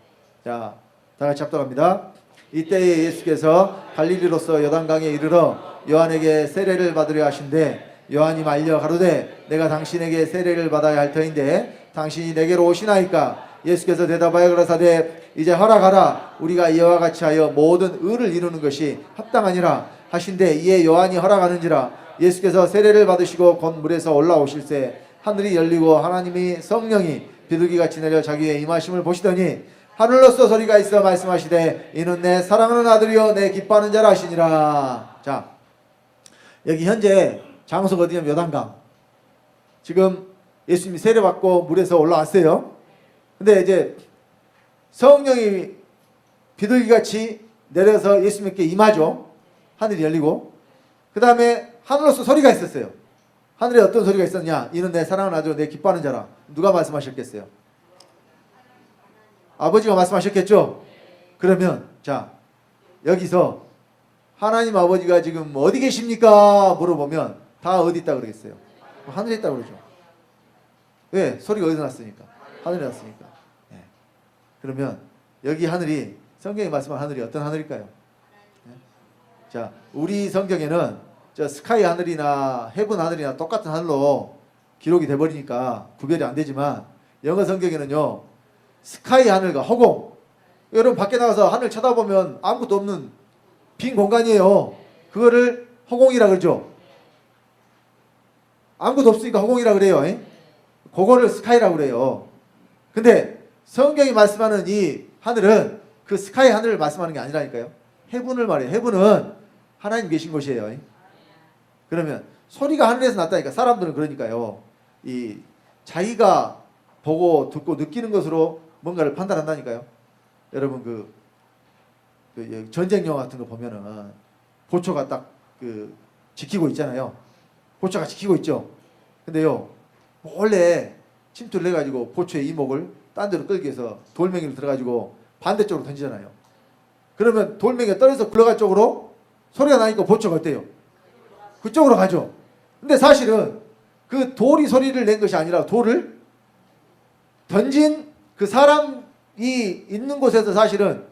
자, 다 같이 합독합니다. 이때에 예수께서 갈릴리로서 요단강에 이르러 요한에게 세례를 받으려 하신대 요한이 말려 가로되 내가 당신에게 세례를 받아야 할 터인데 당신이 내게로 오시나이까. 예수께서 대답하여 가라사대 이제 허락하라. 우리가 이와 같이 하여 모든 의를 이루는 것이 합당하니라 하신대 이에 요한이 허락하는지라. 예수께서 세례를 받으시고 곧 물에서 올라오실새 하늘이 열리고 하나님이 성령이 비둘기같이 내려 자기 위에 임하심을 보시더니 하늘로서 소리가 있어 말씀하시되 이는 내 사랑하는 아들이요 내 기뻐하는 자라 하시니라. 자, 여기 현재 장소가 어디냐면 요단강. 지금 예수님이 세례받고 물에서 올라왔어요. 근데 이제 성령이 비둘기같이 내려서 예수님께 임하죠. 하늘이 열리고 그 다음에 하늘로서 소리가 있었어요. 하늘에 어떤 소리가 있었냐? 이는 내 사랑하는 아들이요 내 기뻐하는 자라. 누가 말씀하셨겠어요? 아버지가 말씀하셨겠죠? 그러면 자 여기서 하나님 아버지가 지금 어디 계십니까? 물어보면 다 어디 있다 그러겠어요? 하늘에 있다 그러죠. 왜? 소리가 어디서 났으니까? 하늘에 났으니까. 네. 그러면 여기 하늘이 성경에 말씀한 하늘이 어떤 하늘일까요? 네. 자, 우리 성경에는 저 스카이 하늘이나 헤븐 하늘이나 똑같은 하늘로 기록이 돼버리니까 구별이 안 되지만 영어 성경에는요 스카이 하늘과 허공, 여러분 밖에 나가서 하늘 쳐다보면 아무것도 없는 빈 공간이에요. 그거를 허공이라 그러죠. 아무것도 없으니까 허공이라 그래요. 그거를 스카이라고 그래요. 근데 성경이 말씀하는 이 하늘은 그 스카이 하늘을 말씀하는 게 아니라니까요. 헤븐을 말해요. 헤븐은 하나님 계신 곳이에요. 그러면 소리가 하늘에서 났다니까. 사람들은 그러니까요. 이 자기가 보고 듣고 느끼는 것으로 뭔가를 판단한다니까요. 여러분 그 전쟁 영화 같은 거 보면은 보초가 딱 지키고 있잖아요. 보초가 지키고 있죠. 근데요 몰래 침투를 해가지고 보초의 이목을 딴 데로 끌기 위해서 돌멩이를 들어가지고 반대쪽으로 던지잖아요. 그러면 돌멩이가 떨어져서 굴러갈 쪽으로 소리가 나니까 보초가 어때요? 그쪽으로 가죠. 근데 사실은 그 돌이 소리를 낸 것이 아니라 돌을 던진 그 사람이 있는 곳에서 사실은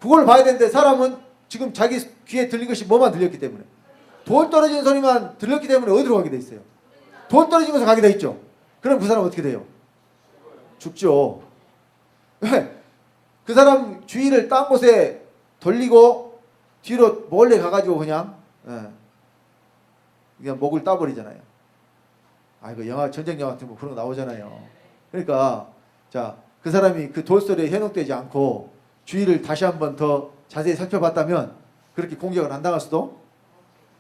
그걸 봐야 되는데 사람은 지금 자기 귀에 들린 것이 뭐만 들렸기 때문에 돌 떨어지는 소리만 들렸기 때문에 어디로 가게 돼 있어요? 돌 떨어진 곳에 가게 돼 있죠. 그럼 그 사람 어떻게 돼요? 죽죠. 왜? 그 사람 주위를 딴 곳에 돌리고 뒤로 몰래 가가지고 그냥 목을 따버리잖아요. 이거 영화 전쟁 영화 같은 거 그런 거 나오잖아요. 그러니까 자, 그 사람이 그 돌소리에 현혹되지 않고 주위를 다시 한번 더 자세히 살펴봤다면 그렇게 공격을 안 당할 수도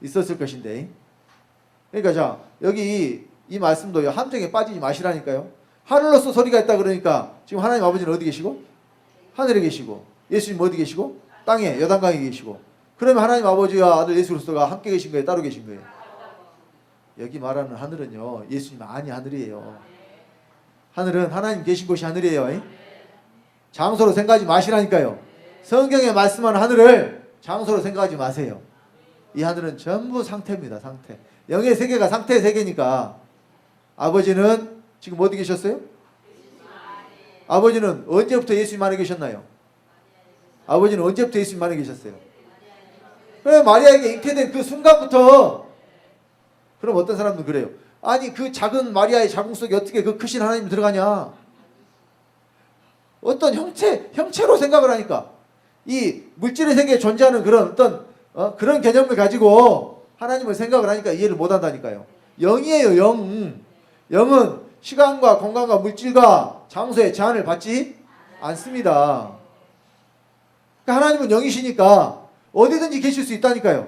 있었을 것인데. 그러니까 자 여기 이 말씀도 함정에 빠지지 마시라니까요. 하늘로서 소리가 있다 그러니까 지금 하나님 아버지는 어디 계시고? 하늘에 계시고 예수님 어디 계시고? 땅에 여단강에 계시고. 그러면 하나님 아버지와 아들 예수 그리스도가 함께 계신 거예요? 따로 계신 거예요? 여기 말하는 하늘은요 예수님 아니 하늘이에요. 하늘은 하나님 계신 곳이 하늘이에요. 장소로 생각하지 마시라니까요. 성경에 말씀하는 하늘을 장소로 생각하지 마세요. 이 하늘은 전부 상태입니다. 상태. 영의 세계가 상태의 세계니까. 아버지는 지금 어디 계셨어요? 아버지는 언제부터 예수님 안에 계셨나요? 아버지는 언제부터 예수님 안에 계셨어요? 그래 마리아에게 잉태된 그 순간부터. 그럼 어떤 사람들은 그래요. 아니 그 작은 마리아의 자궁 속에 어떻게 그 크신 하나님이 들어가냐. 어떤 형체로 생각을 하니까 이 물질의 세계에 존재하는 그런 어떤 그런 개념을 가지고 하나님을 생각을 하니까 이해를 못한다니까요. 영이에요. 영은 시간과 공간과 물질과 장소에 제한을 받지 않습니다. 그러니까 하나님은 영이시니까 어디든지 계실 수 있다니까요.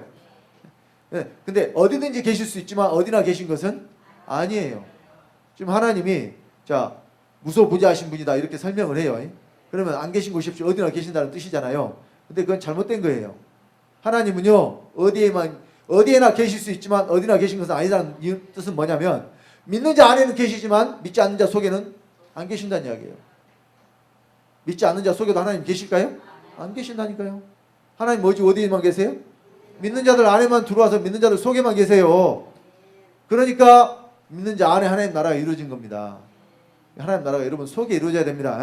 근데 어디든지 계실 수 있지만 어디나 계신 것은 아니에요. 지금 하나님이 자 무소부재하신 분이다 이렇게 설명을 해요. 그러면 안 계신 곳이 없이 어디나 계신다는 뜻이잖아요. 근데 그건 잘못된 거예요. 하나님은요 어디에나 계실 수 있지만 어디나 계신 것은 아니라는 뜻은 뭐냐면 믿는 자 안에는 계시지만 믿지 않는 자 속에는 안 계신다는 이야기예요. 믿지 않는 자 속에도 하나님 계실까요? 안 계신다니까요. 하나님 어디에만 계세요? 믿는 자들 안에만 들어와서 믿는 자들 속에만 계세요. 그러니까 믿는 자 안에 하나님 나라가 이루어진 겁니다. 하나님 나라가 여러분 속에 이루어져야 됩니다.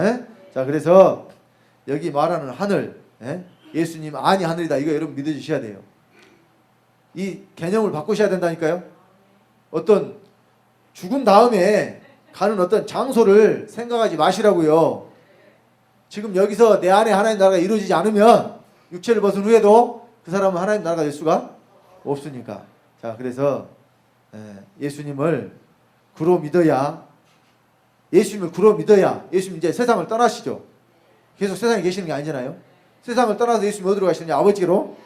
자 그래서 여기 말하는 하늘 예수님 안이 하늘이다. 이거 여러분 믿어주셔야 돼요. 이 개념을 바꾸셔야 된다니까요. 어떤 죽은 다음에 가는 어떤 장소를 생각하지 마시라고요. 지금 여기서 내 안에 하나님 나라가 이루어지지 않으면 육체를 벗은 후에도 그 사람은 하나님 나라가 될 수가 없으니까. 자 그래서 예수님을 구로 믿어야 예수님 이제 세상을 떠나시죠. 계속 세상에 계시는 게 아니잖아요. 세상을 떠나서 예수님 어디로 가시느냐? 아버지께로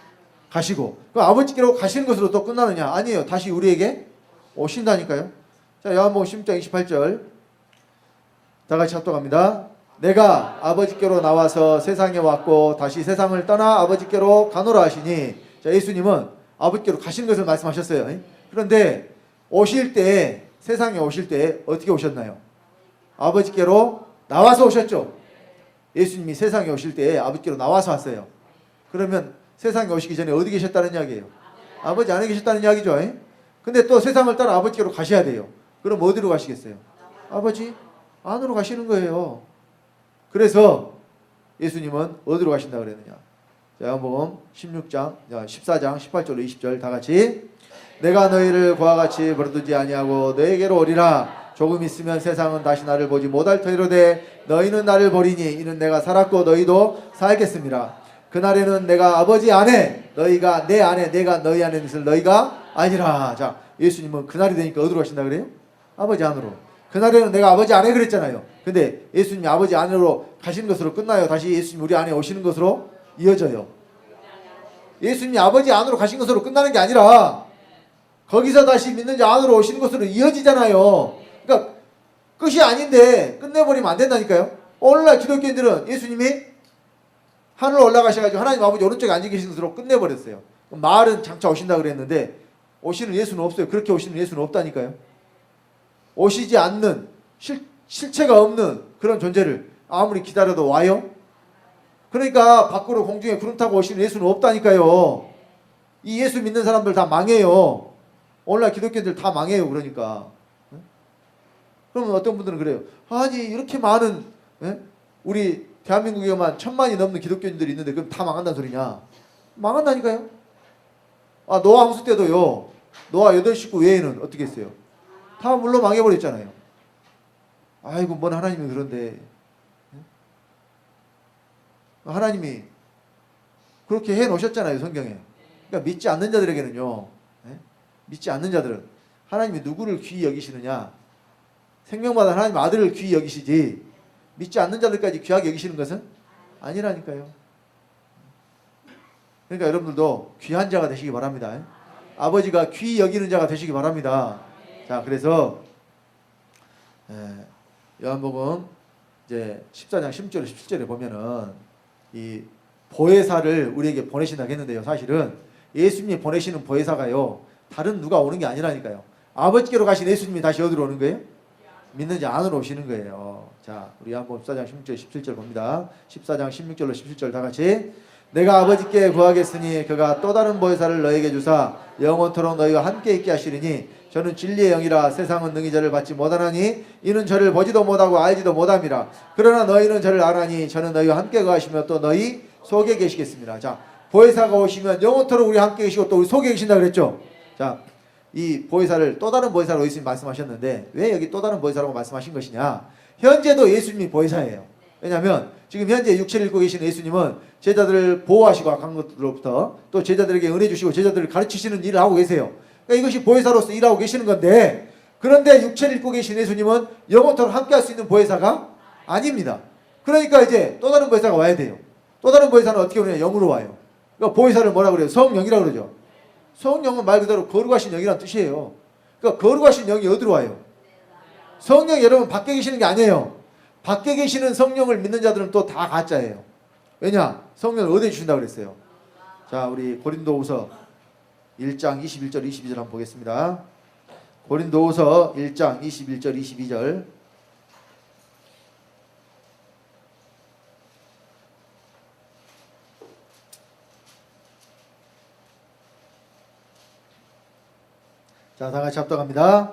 가시고. 그럼 아버지께로 가시는 것으로 또 끝나느냐? 아니에요. 다시 우리에게 오신다니까요. 자 요한복음 16장 28절 다 같이 합독합니다. 내가 아버지께로 나와서 세상에 왔고 다시 세상을 떠나 아버지께로 가노라 하시니. 자 예수님은 아버지께로 가시는 것을 말씀하셨어요. 그런데 오실 때 세상에 오실 때 어떻게 오셨나요? 아버지께로 나와서 오셨죠. 예수님이 세상에 오실 때 아버지께로 나와서 왔어요. 그러면 세상에 오시기 전에 어디 계셨다는 이야기예요? 아버지 안에 계셨다는 이야기죠. 근데 또 세상을 따라 아버지께로 가셔야 돼요. 그럼 어디로 가시겠어요? 아버지 안으로 가시는 거예요. 그래서 예수님은 어디로 가신다 그랬느냐? 자, 요한복음 14장 18절로 20절 다 같이. 내가 너희를 그와 같이 버려두지 아니하고 너에게로 오리라. 조금 있으면 세상은 다시 나를 보지 못할 터이로되 너희는 나를 보리니 이는 내가 살았고 너희도 살겠습니다. 그날에는 내가 아버지 안에 너희가 내 안에 내가 너희 안에 있을 너희가 아니라. 자, 예수님은 그날이 되니까 어디로 가신다 그래요? 아버지 안으로. 그날에는 내가 아버지 안에 그랬잖아요. 근데 예수님이 아버지 안으로 가시는 것으로 끝나요? 다시 예수님 우리 안에 오시는 것으로 이어져요? 예수님이 아버지 안으로 가신 것으로 끝나는 게 아니라 거기서 다시 믿는 자 안으로 오시는 것으로 이어지잖아요. 그러니까 끝이 아닌데 끝내버리면 안 된다니까요. 오늘날 기독교인들은 예수님이 하늘로 올라가셔가지고 하나님 아버지 오른쪽에 앉아 계신 것으로 끝내버렸어요. 말은 장차 오신다 그랬는데 오시는 예수는 없어요. 그렇게 오시는 예수는 없다니까요. 오시지 않는 실체가 없는 그런 존재를 아무리 기다려도 와요? 그러니까 밖으로 공중에 구름 타고 오시는 예수는 없다니까요. 이 예수 믿는 사람들 다 망해요. 오늘날 기독교인들 다 망해요. 그러니까. 그러면 어떤 분들은 그래요. 아니 이렇게 많은 우리 대한민국에만 1000만이 넘는 기독교인들이 있는데 그럼 다 망한다는 소리냐? 망한다니까요. 아, 노아 홍수 때도요. 노아 8식구 외에는 어떻게 했어요? 다 물로 망해버렸잖아요. 아이고 뭔 하나님이 그런데. 하나님이 그렇게 해놓으셨잖아요. 성경에. 그러니까 믿지 않는 자들에게는요. 믿지 않는 자들은 하나님이 누구를 귀히 여기시느냐? 생명받은 하나님 아들을 귀히 여기시지 믿지 않는 자들까지 귀하게 여기시는 것은 아니라니까요. 그러니까 여러분들도 귀한 자가 되시기 바랍니다. 아버지가 귀히 여기는 자가 되시기 바랍니다. 자, 그래서 요한복음 이제 14장 16절 17절에 보면은 이 보혜사를 우리에게 보내신다고 했는데요. 사실은 예수님이 보내시는 보혜사가요. 다른 누가 오는 게 아니라니까요. 아버지께로 가신 예수님이 다시 어디로 오는 거예요? 믿는 자 안으로 오시는 거예요. 자, 우리 한번 14장 16절 17절 봅니다. 14장 16절로 17절 다 같이. 내가 아버지께 구하겠으니 그가 또 다른 보혜사를 너에게 주사 영원토록 너희와 함께 있게 하시리니 저는 진리의 영이라 세상은 능히 저를 받지 못하나니 이는 저를 보지도 못하고 알지도 못함이라. 그러나 너희는 저를 아나니 저는 너희와 함께 거하시며 또 너희 속에 계시겠습니다. 자, 보혜사가 오시면 영원토록 우리 함께 계시고 또 우리 속에 계신다 그랬죠. 자, 이 보혜사를 또 다른 보혜사로 예수님 말씀하셨는데 왜 여기 또 다른 보혜사라고 말씀하신 것이냐? 현재도 예수님이 보혜사예요. 왜냐하면 지금 현재 육체를 입고 계신 예수님은 제자들을 보호하시고 악한 것들로부터 또 제자들에게 은혜 주시고 제자들을 가르치시는 일을 하고 계세요. 그러니까 이것이 보혜사로서 일하고 계시는 건데, 그런데 육체를 입고 계신 예수님은 영원토록 함께할 수 있는 보혜사가 아닙니다. 그러니까 이제 또 다른 보혜사가 와야 돼요. 또 다른 보혜사는 어떻게 오느냐? 영으로 와요. 그러니까 보혜사를 뭐라 그래요? 성령이라고 그러죠. 성령은 말 그대로 거룩하신 영이라는 뜻이에요. 그러니까 거룩하신 영이 어디로 와요? 성령이 여러분 밖에 계시는 게 아니에요. 밖에 계시는 성령을 믿는 자들은 또 다 가짜예요. 왜냐? 성령을 어디에 주신다고 그랬어요? 자, 우리 고린도후서 1장 21절 22절 한번 보겠습니다. 고린도후서 1장 21절 22절. 자, 다 같이 합독합니다.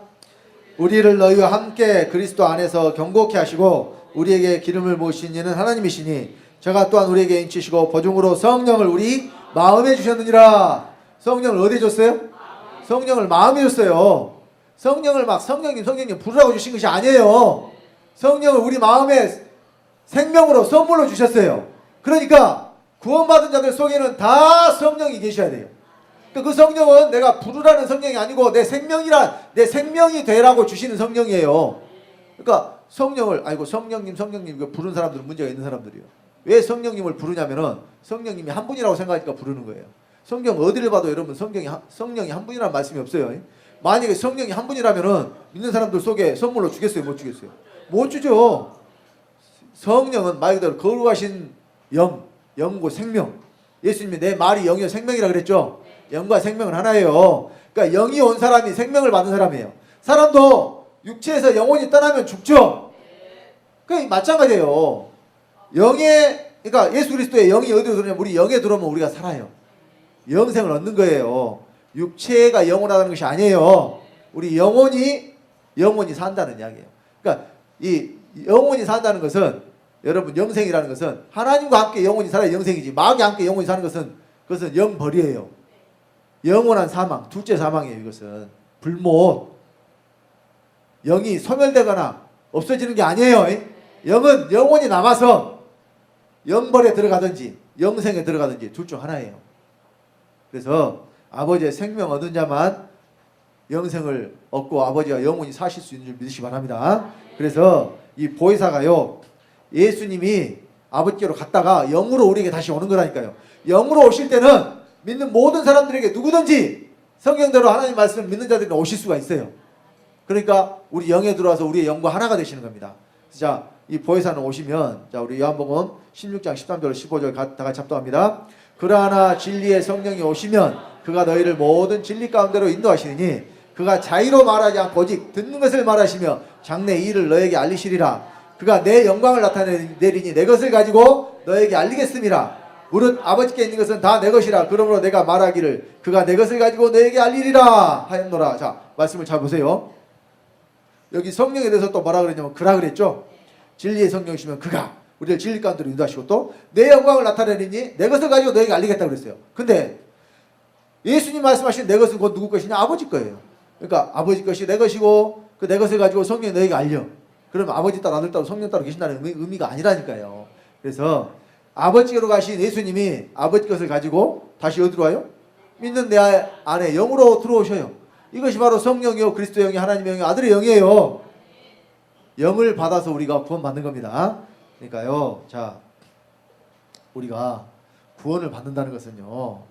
우리를 너희와 함께 그리스도 안에서 경고케 하시고 우리에게 기름을 부으신 이는 하나님이시니 저가 또한 우리에게 인치시고 보증으로 성령을 우리 마음에 주셨느니라. 성령을 어디에 줬어요? 성령을 마음에 줬어요. 성령을 막 성령님 부르라고 주신 것이 아니에요. 성령을 우리 마음에 생명으로 선물로 주셨어요. 그러니까 구원받은 자들 속에는 다 성령이 계셔야 돼요. 그 성령은 내가 부르라는 성령이 아니고 내 생명이 되라고 주시는 성령이에요. 그러니까 성령을 성령님 부르는 사람들은 문제가 있는 사람들이에요. 왜 성령님을 부르냐면은 성령님이 한 분이라고 생각하니까 부르는 거예요. 성경 어디를 봐도 여러분 성령이 한 분이라는 말씀이 없어요. 만약에 성령이 한 분이라면은 믿는 사람들 속에 선물로 주겠어요? 못 주겠어요? 못 주죠. 성령은 말 그대로 거룩하신 영고 생명. 예수님이 내 말이 영이요 생명이라 그랬죠. 영과 생명은 하나예요. 그러니까 영이 온 사람이 생명을 받은 사람이에요. 사람도 육체에서 영혼이 떠나면 죽죠. 그게 마찬가지예요. 그러니까 예수 그리스도의 영이 어디로 들어오냐면 우리 영에 들어오면 우리가 살아요. 영생을 얻는 거예요. 육체가 영원하다는 것이 아니에요. 우리 영혼이 산다는 이야기예요. 그러니까 이 영혼이 산다는 것은, 여러분, 영생이라는 것은 하나님과 함께 영혼이 살아야 영생이지, 마귀와 함께 영혼이 사는 것은 그것은 영벌이에요. 영원한 사망, 둘째 사망이에요. 이것은 불못. 영이 소멸되거나 없어지는 게 아니에요. 영은 영혼이 남아서 영벌에 들어가든지 영생에 들어가든지 둘 중 하나예요. 그래서 아버지의 생명 얻은 자만 영생을 얻고 아버지가 영원히 사실 수 있는 줄 믿으시기 바랍니다. 그래서 이 보혜사가요, 예수님이 아버지께로 갔다가 영으로 우리에게 다시 오는 거라니까요. 영으로 오실 때는 믿는 모든 사람들에게 누구든지 성경대로 하나님 말씀을 믿는 자들이 오실 수가 있어요. 그러니까 우리 영에 들어와서 우리의 영과 하나가 되시는 겁니다. 자, 이 보혜사는 오시면, 자, 우리 요한복음 16장 13절 15절 다 같이 합독합니다. 그러나 진리의 성령이 오시면 그가 너희를 모든 진리 가운데로 인도하시니 그가 자의로 말하지 않고 오직 듣는 것을 말하시며 장래 이 일을 너에게 알리시리라. 그가 내 영광을 나타내리니 내 것을 가지고 너에게 알리겠음이라. 무릇 아버지께 있는 것은 다 내 것이라. 그러므로 내가 말하기를 그가 내 것을 가지고 너에게 알리리라 하였노라. 자, 말씀을 잘 보세요. 여기 성령에 대해서 또 뭐라 그랬냐면 그라 그랬죠. 진리의 성령이시면 그가 우리를 진리 가운데로 인도하시고 또 내 영광을 나타내리니 내 것을 가지고 너에게 알리겠다고 그랬어요. 근데 예수님 말씀하신 내 것은 곧 누구 것이냐? 아버지 거예요. 그러니까 아버지 것이 내 것이고 그 내 것을 가지고 성령이 너에게 알려. 그러면 아버지 따로 아들 따로 성령 따로 계신다는 의미가 아니라니까요. 그래서 아버지께로 가신 예수님이 아버지 것을 가지고 다시 어디로 와요? 믿는 내 안에 영으로 들어오셔요. 이것이 바로 성령이요 그리스도의 영이 하나님의 영이 아들의 영이에요. 영을 받아서 우리가 구원받는 겁니다. 그러니까요, 자, 우리가 구원을 받는다는 것은요,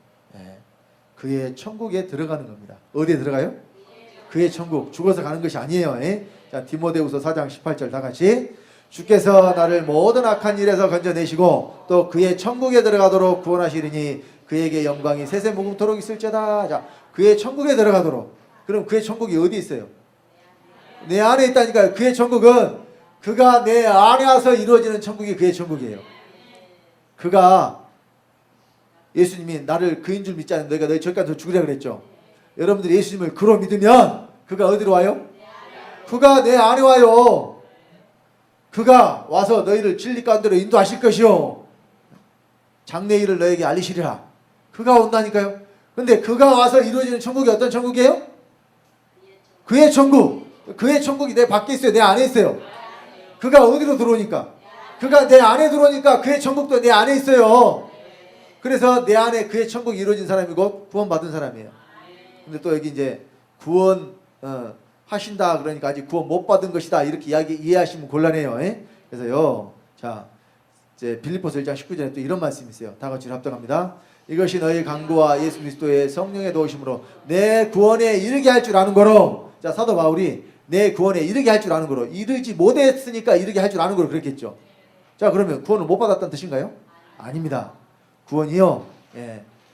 그의 천국에 들어가는 겁니다. 어디에 들어가요? 그의 천국. 죽어서 가는 것이 아니에요. 자, 디모데후서 4장 18절 다 같이. 주께서 나를 모든 악한 일에서 건져내시고 또 그의 천국에 들어가도록 구원하시리니 그에게 영광이 세세무궁토록 있을지어다. 자, 그의 천국에 들어가도록. 그럼 그의 천국이 어디 있어요? 내 안에 있다니까요. 그의 천국은 그가 내 안에 와서 이루어지는 천국이 그의 천국이에요. 그가, 예수님이 나를 그인 줄 믿지 않으면 너희가 너희 절까지 죽으라 그랬죠. 여러분들이 예수님을 그로 믿으면 그가 어디로 와요? 그가 내 안에 와요. 그가 와서 너희를 진리 가운데로 인도하실 것이요 장래 일을 너에게 알리시리라. 그가 온다니까요. 근데 그가 와서 이루어지는 천국이 어떤 천국이에요? 그의 천국. 그의 천국이 내 밖에 있어요? 내 안에 있어요? 그가 어디로 들어오니까? 그가 내 안에 들어오니까 그의 천국도 내 안에 있어요. 그래서 내 안에 그의 천국이 이루어진 사람이 곧 구원받은 사람이에요. 근데 또 여기 이제 구원 하신다 그러니까 아직 구원 못 받은 것이다 이렇게 이해하시면 곤란해요. 그래서요, 자, 이제 빌립보서 1장 19절에 또 이런 말씀이 있어요. 다 같이 합독합니다. 이것이 너희 강구와 예수 그리스도의 성령의 도우심으로 내 구원에 이르게 할 줄 아는 거로. 자, 사도 바울이 내 구원에 이르게 할 줄 아는 거로. 이르지 못했으니까 이르게 할 줄 아는 거로 그랬겠죠. 자, 그러면 구원을 못 받았다는 뜻인가요? 아닙니다. 구원이요,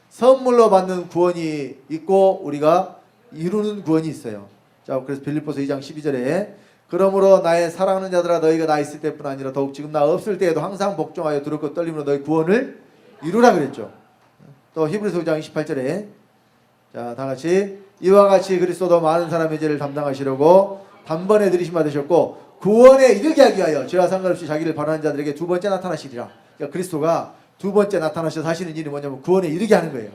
선물로 받는 구원이 있고 우리가 이루는 구원이 있어요. 자, 그래서 빌립보서 2장 12절에 그러므로 나의 사랑하는 자들아 너희가 나 있을 때뿐 아니라 더욱 지금 나 없을 때에도 항상 복종하여 두렵고 떨림으로 너희 구원을 이루라 그랬죠. 또 히브리서 5장 28절에 자, 다 같이 이와 같이 그리스도도 많은 사람의 죄를 담당하시려고 단번에 들이심 받으셨고 구원에 이르게 하기 위하여 죄와 상관없이 자기를 바라는 자들에게 두 번째 나타나시리라. 그러니까 그리스도가 두 번째 나타나셔서 하시는 일이 뭐냐면 구원에 이르게 하는 거예요.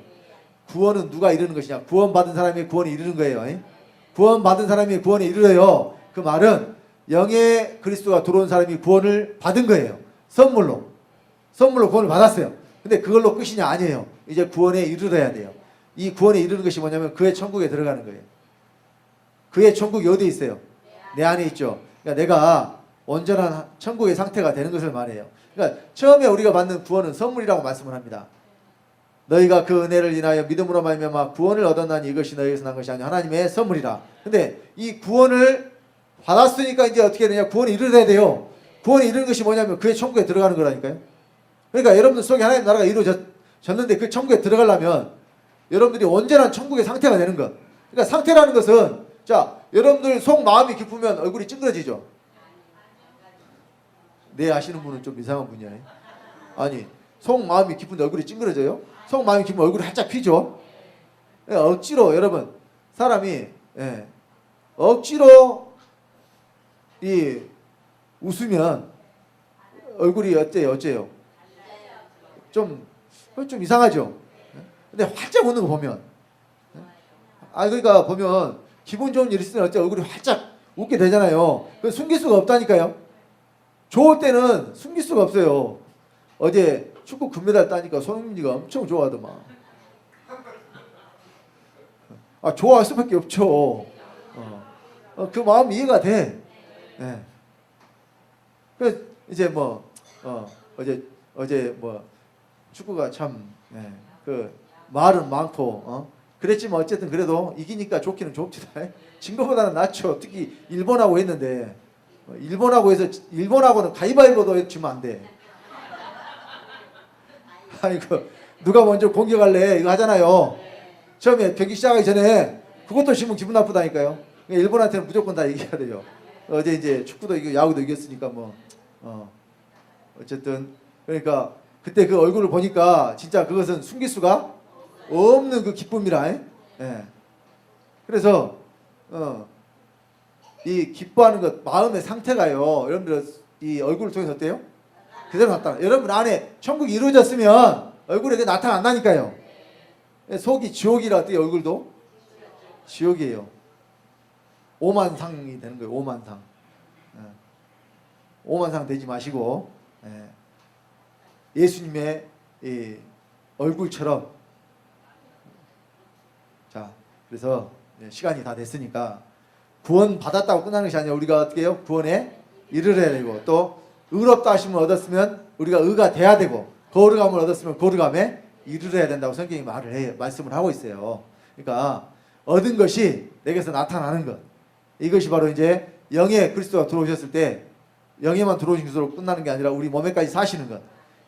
구원은 누가 이루는 것이냐? 구원받은 사람이 구원에 이르는 거예요. 구원받은 사람이 구원에 이르러요. 그 말은 영의 그리스도가 들어온 사람이 구원을 받은 거예요. 선물로 구원을 받았어요. 근데 그걸로 끝이냐? 아니에요. 이제 구원에 이르러야 돼요. 이 구원에 이르는 것이 뭐냐면 그의 천국에 들어가는 거예요. 그의 천국이 어디에 있어요? 내 안에 있죠. 그러니까 내가 온전한 천국의 상태가 되는 것을 말해요. 그러니까 처음에 우리가 받는 구원은 선물이라고 말씀을 합니다. 너희가 그 은혜를 인하여 믿음으로 말미암아 구원을 얻었나니 이것이 너희에게서 난 것이 아니라 하나님의 선물이라. 근데 이 구원을 받았으니까 이제 어떻게 되냐? 구원에 이르러야 돼요. 구원에 이르는 것이 뭐냐면 그의 천국에 들어가는 거라니까요. 그러니까 여러분들 속에 하나님 나라가 이루어졌는데 그 천국에 들어가려면 여러분들이 온전한 천국의 상태가 되는 것. 그러니까 상태라는 것은, 자, 여러분들 속 마음이 깊으면 얼굴이 찡그러지죠. 네, 아시는 분은 좀 이상한 분이야. 아니 속마음이 기쁜데 얼굴이 찡그러져요? 속마음이 기쁘면 얼굴이 활짝 피죠. 예, 억지로 여러분 사람이 예, 억지로 이 웃으면 얼굴이 어째요? 좀 이상하죠. 근데 활짝 웃는 거 보면 그러니까 보면 기분 좋은 일 있으면 어째 얼굴이 활짝 웃게 되잖아요. 그 숨길 수가 없다니까요. 좋을 때는 숨길 수가 없어요. 어제 축구 금메달 따니까 손흥민이가 엄청 좋아하더만. 좋아할 수밖에 없죠. 그 마음 이해가 돼. 네. 그 이제 어제 축구가 참 그 말은 많고 그랬지만 어쨌든 그래도 이기니까 좋기는 좋지다. 진 거보다는 낫죠. 특히 일본하고 했는데 일본하고는 가위바위보도 지면 안 돼. 아이고 누가 먼저 공격할래 이거 하잖아요. 처음에 경기 시작하기 전에 그것도 지면 기분 나쁘다니까요. 일본한테는 무조건 다 이겨야 돼요. 어제 이제 축구도 이기고 야구도 이겼으니까 어쨌든 그러니까 그때 그 얼굴을 보니까 진짜 그것은 숨길 수가 없는 그 기쁨이라. 예. 그래서 이 기뻐하는 것 마음의 상태가요. 여러분들 이 얼굴을 통해서 어때요? 그대로 나타나. 여러분 안에 천국이 이루어졌으면 얼굴에 나타난다니까요. 속이 지옥이라 어때요? 얼굴도 지옥이에요. 오만상이 되는 거예요. 오만상. 오만상 되지 마시고 예수님의 이 얼굴처럼. 자, 그래서 시간이 다 됐으니까 구원 받았다고 끝나는 것이 아니라 우리가 어떻게 해요? 구원에 이르러야 되고 또 의롭다 하심을 얻었으면 우리가 의가 돼야 되고 거룩함을 얻었으면 거룩함에 이르러야 된다고 성경이 말씀을 하고 있어요. 그러니까 얻은 것이 내게서 나타나는 것. 이것이 바로 이제 영의 그리스도가 들어오셨을 때 영에만 들어오신 것으로 끝나는 게 아니라 우리 몸에까지 사시는 것.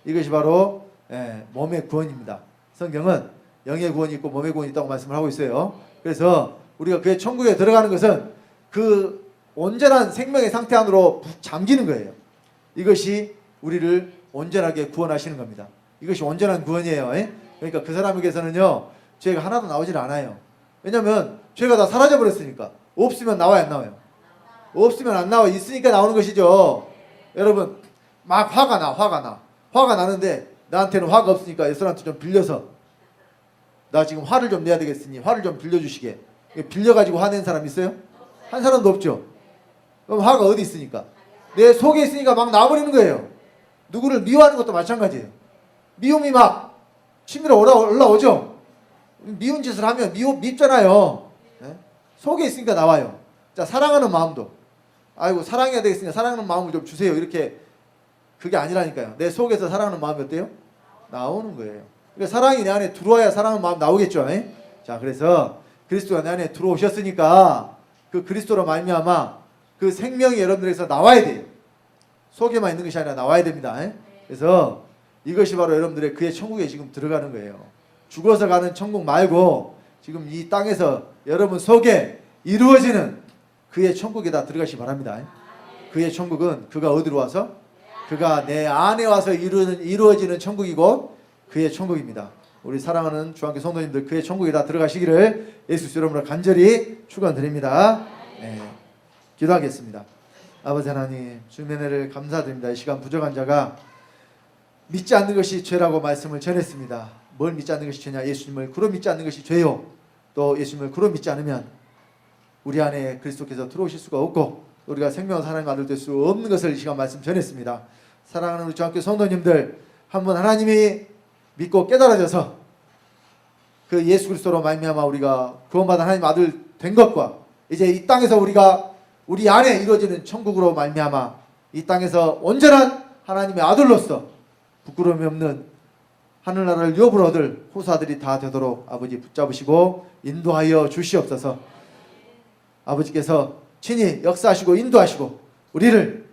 이것이 바로 몸의 구원입니다. 성경은 영의 구원이 있고 몸의 구원이 있다고 말씀을 하고 있어요. 그래서 우리가 그의 천국에 들어가는 것은 그 온전한 생명의 상태 안으로 잠기는 거예요. 이것이 우리를 온전하게 구원하시는 겁니다. 이것이 온전한 구원이에요. 그러니까 그 사람에게서는요 죄가 하나도 나오질 않아요. 왜냐하면 죄가 다 사라져 버렸으니까. 없으면 나와요, 안 나와요? 없으면 안 나와. 있으니까 나오는 것이죠. 여러분 막 화가 나는데 나한테는 화가 없으니까 예수한테 좀 빌려서 나 지금 화를 좀 내야 되겠으니 화를 좀 빌려주시게. 빌려가지고 화낸 사람 있어요? 한 사람도 없죠. 그럼 화가 어디 있으니까? 내 속에 있으니까 막 나와버리는 거예요. 누구를 미워하는 것도 마찬가지예요. 미움이 막 치밀어 올라오죠. 미운 짓을 하면 밉잖아요. 속에 있으니까 나와요. 자, 사랑하는 마음도 아이고 사랑해야 되겠으니까 사랑하는 마음을 좀 주세요. 이렇게 그게 아니라니까요. 내 속에서 사랑하는 마음이 어때요? 나오는 거예요. 그러니까 사랑이 내 안에 들어와야 사랑하는 마음 나오겠죠. 자, 그래서 그리스도가 내 안에 들어오셨으니까 그 그리스도로 말미암아 그 생명이 여러분들에게서 나와야 돼요. 속에만 있는 것이 아니라 나와야 됩니다. 그래서 이것이 바로 여러분들의 그의 천국에 지금 들어가는 거예요. 죽어서 가는 천국 말고 지금 이 땅에서 여러분 속에 이루어지는 그의 천국에다 들어가시기 바랍니다. 그의 천국은 그가 어디로 와서? 그가 내 안에 와서 이루어지는 천국이고 그의 천국입니다. 우리 사랑하는 주한교 성도님들 그의 천국에다 들어가시기를 예수 이름으로 간절히 축원드립니다. 기도하겠습니다. 아버지 하나님 주님의 은혜를 감사드립니다. 이 시간 부족한 자가 믿지 않는 것이 죄라고 말씀을 전했습니다. 뭘 믿지 않는 것이 죄냐? 예수님을 그로 믿지 않는 것이 죄요. 또 예수님을 그로 믿지 않으면 우리 안에 그리스도께서 들어오실 수가 없고 우리가 생명을 사랑하는 아들 될 수 없는 것을 이 시간 말씀 전했습니다. 사랑하는 우리 주한교 성도님들 한번 하나님이 믿고 깨달아져서 그 예수 그리스도로 말미암아 우리가 구원받은 하나님 아들 된 것과 이제 이 땅에서 우리가 우리 안에 이루어지는 천국으로 말미암아 이 땅에서 온전한 하나님의 아들로서 부끄러움이 없는 하늘나라를 유업으로 얻을 후사들이 다 되도록 아버지 붙잡으시고 인도하여 주시옵소서. 아버지께서 친히 역사하시고 인도하시고 우리를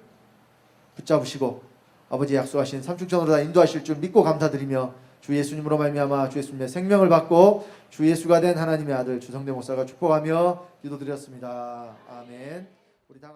붙잡으시고 아버지 약속하신 삼층천으로 다 인도하실 줄 믿고 감사드리며 주 예수님으로 말미암아 주 예수님의 생명을 받고 주 예수가 된 하나님의 아들 주성대 목사가 축복하며 기도드렸습니다. 아멘. 우리 다 같이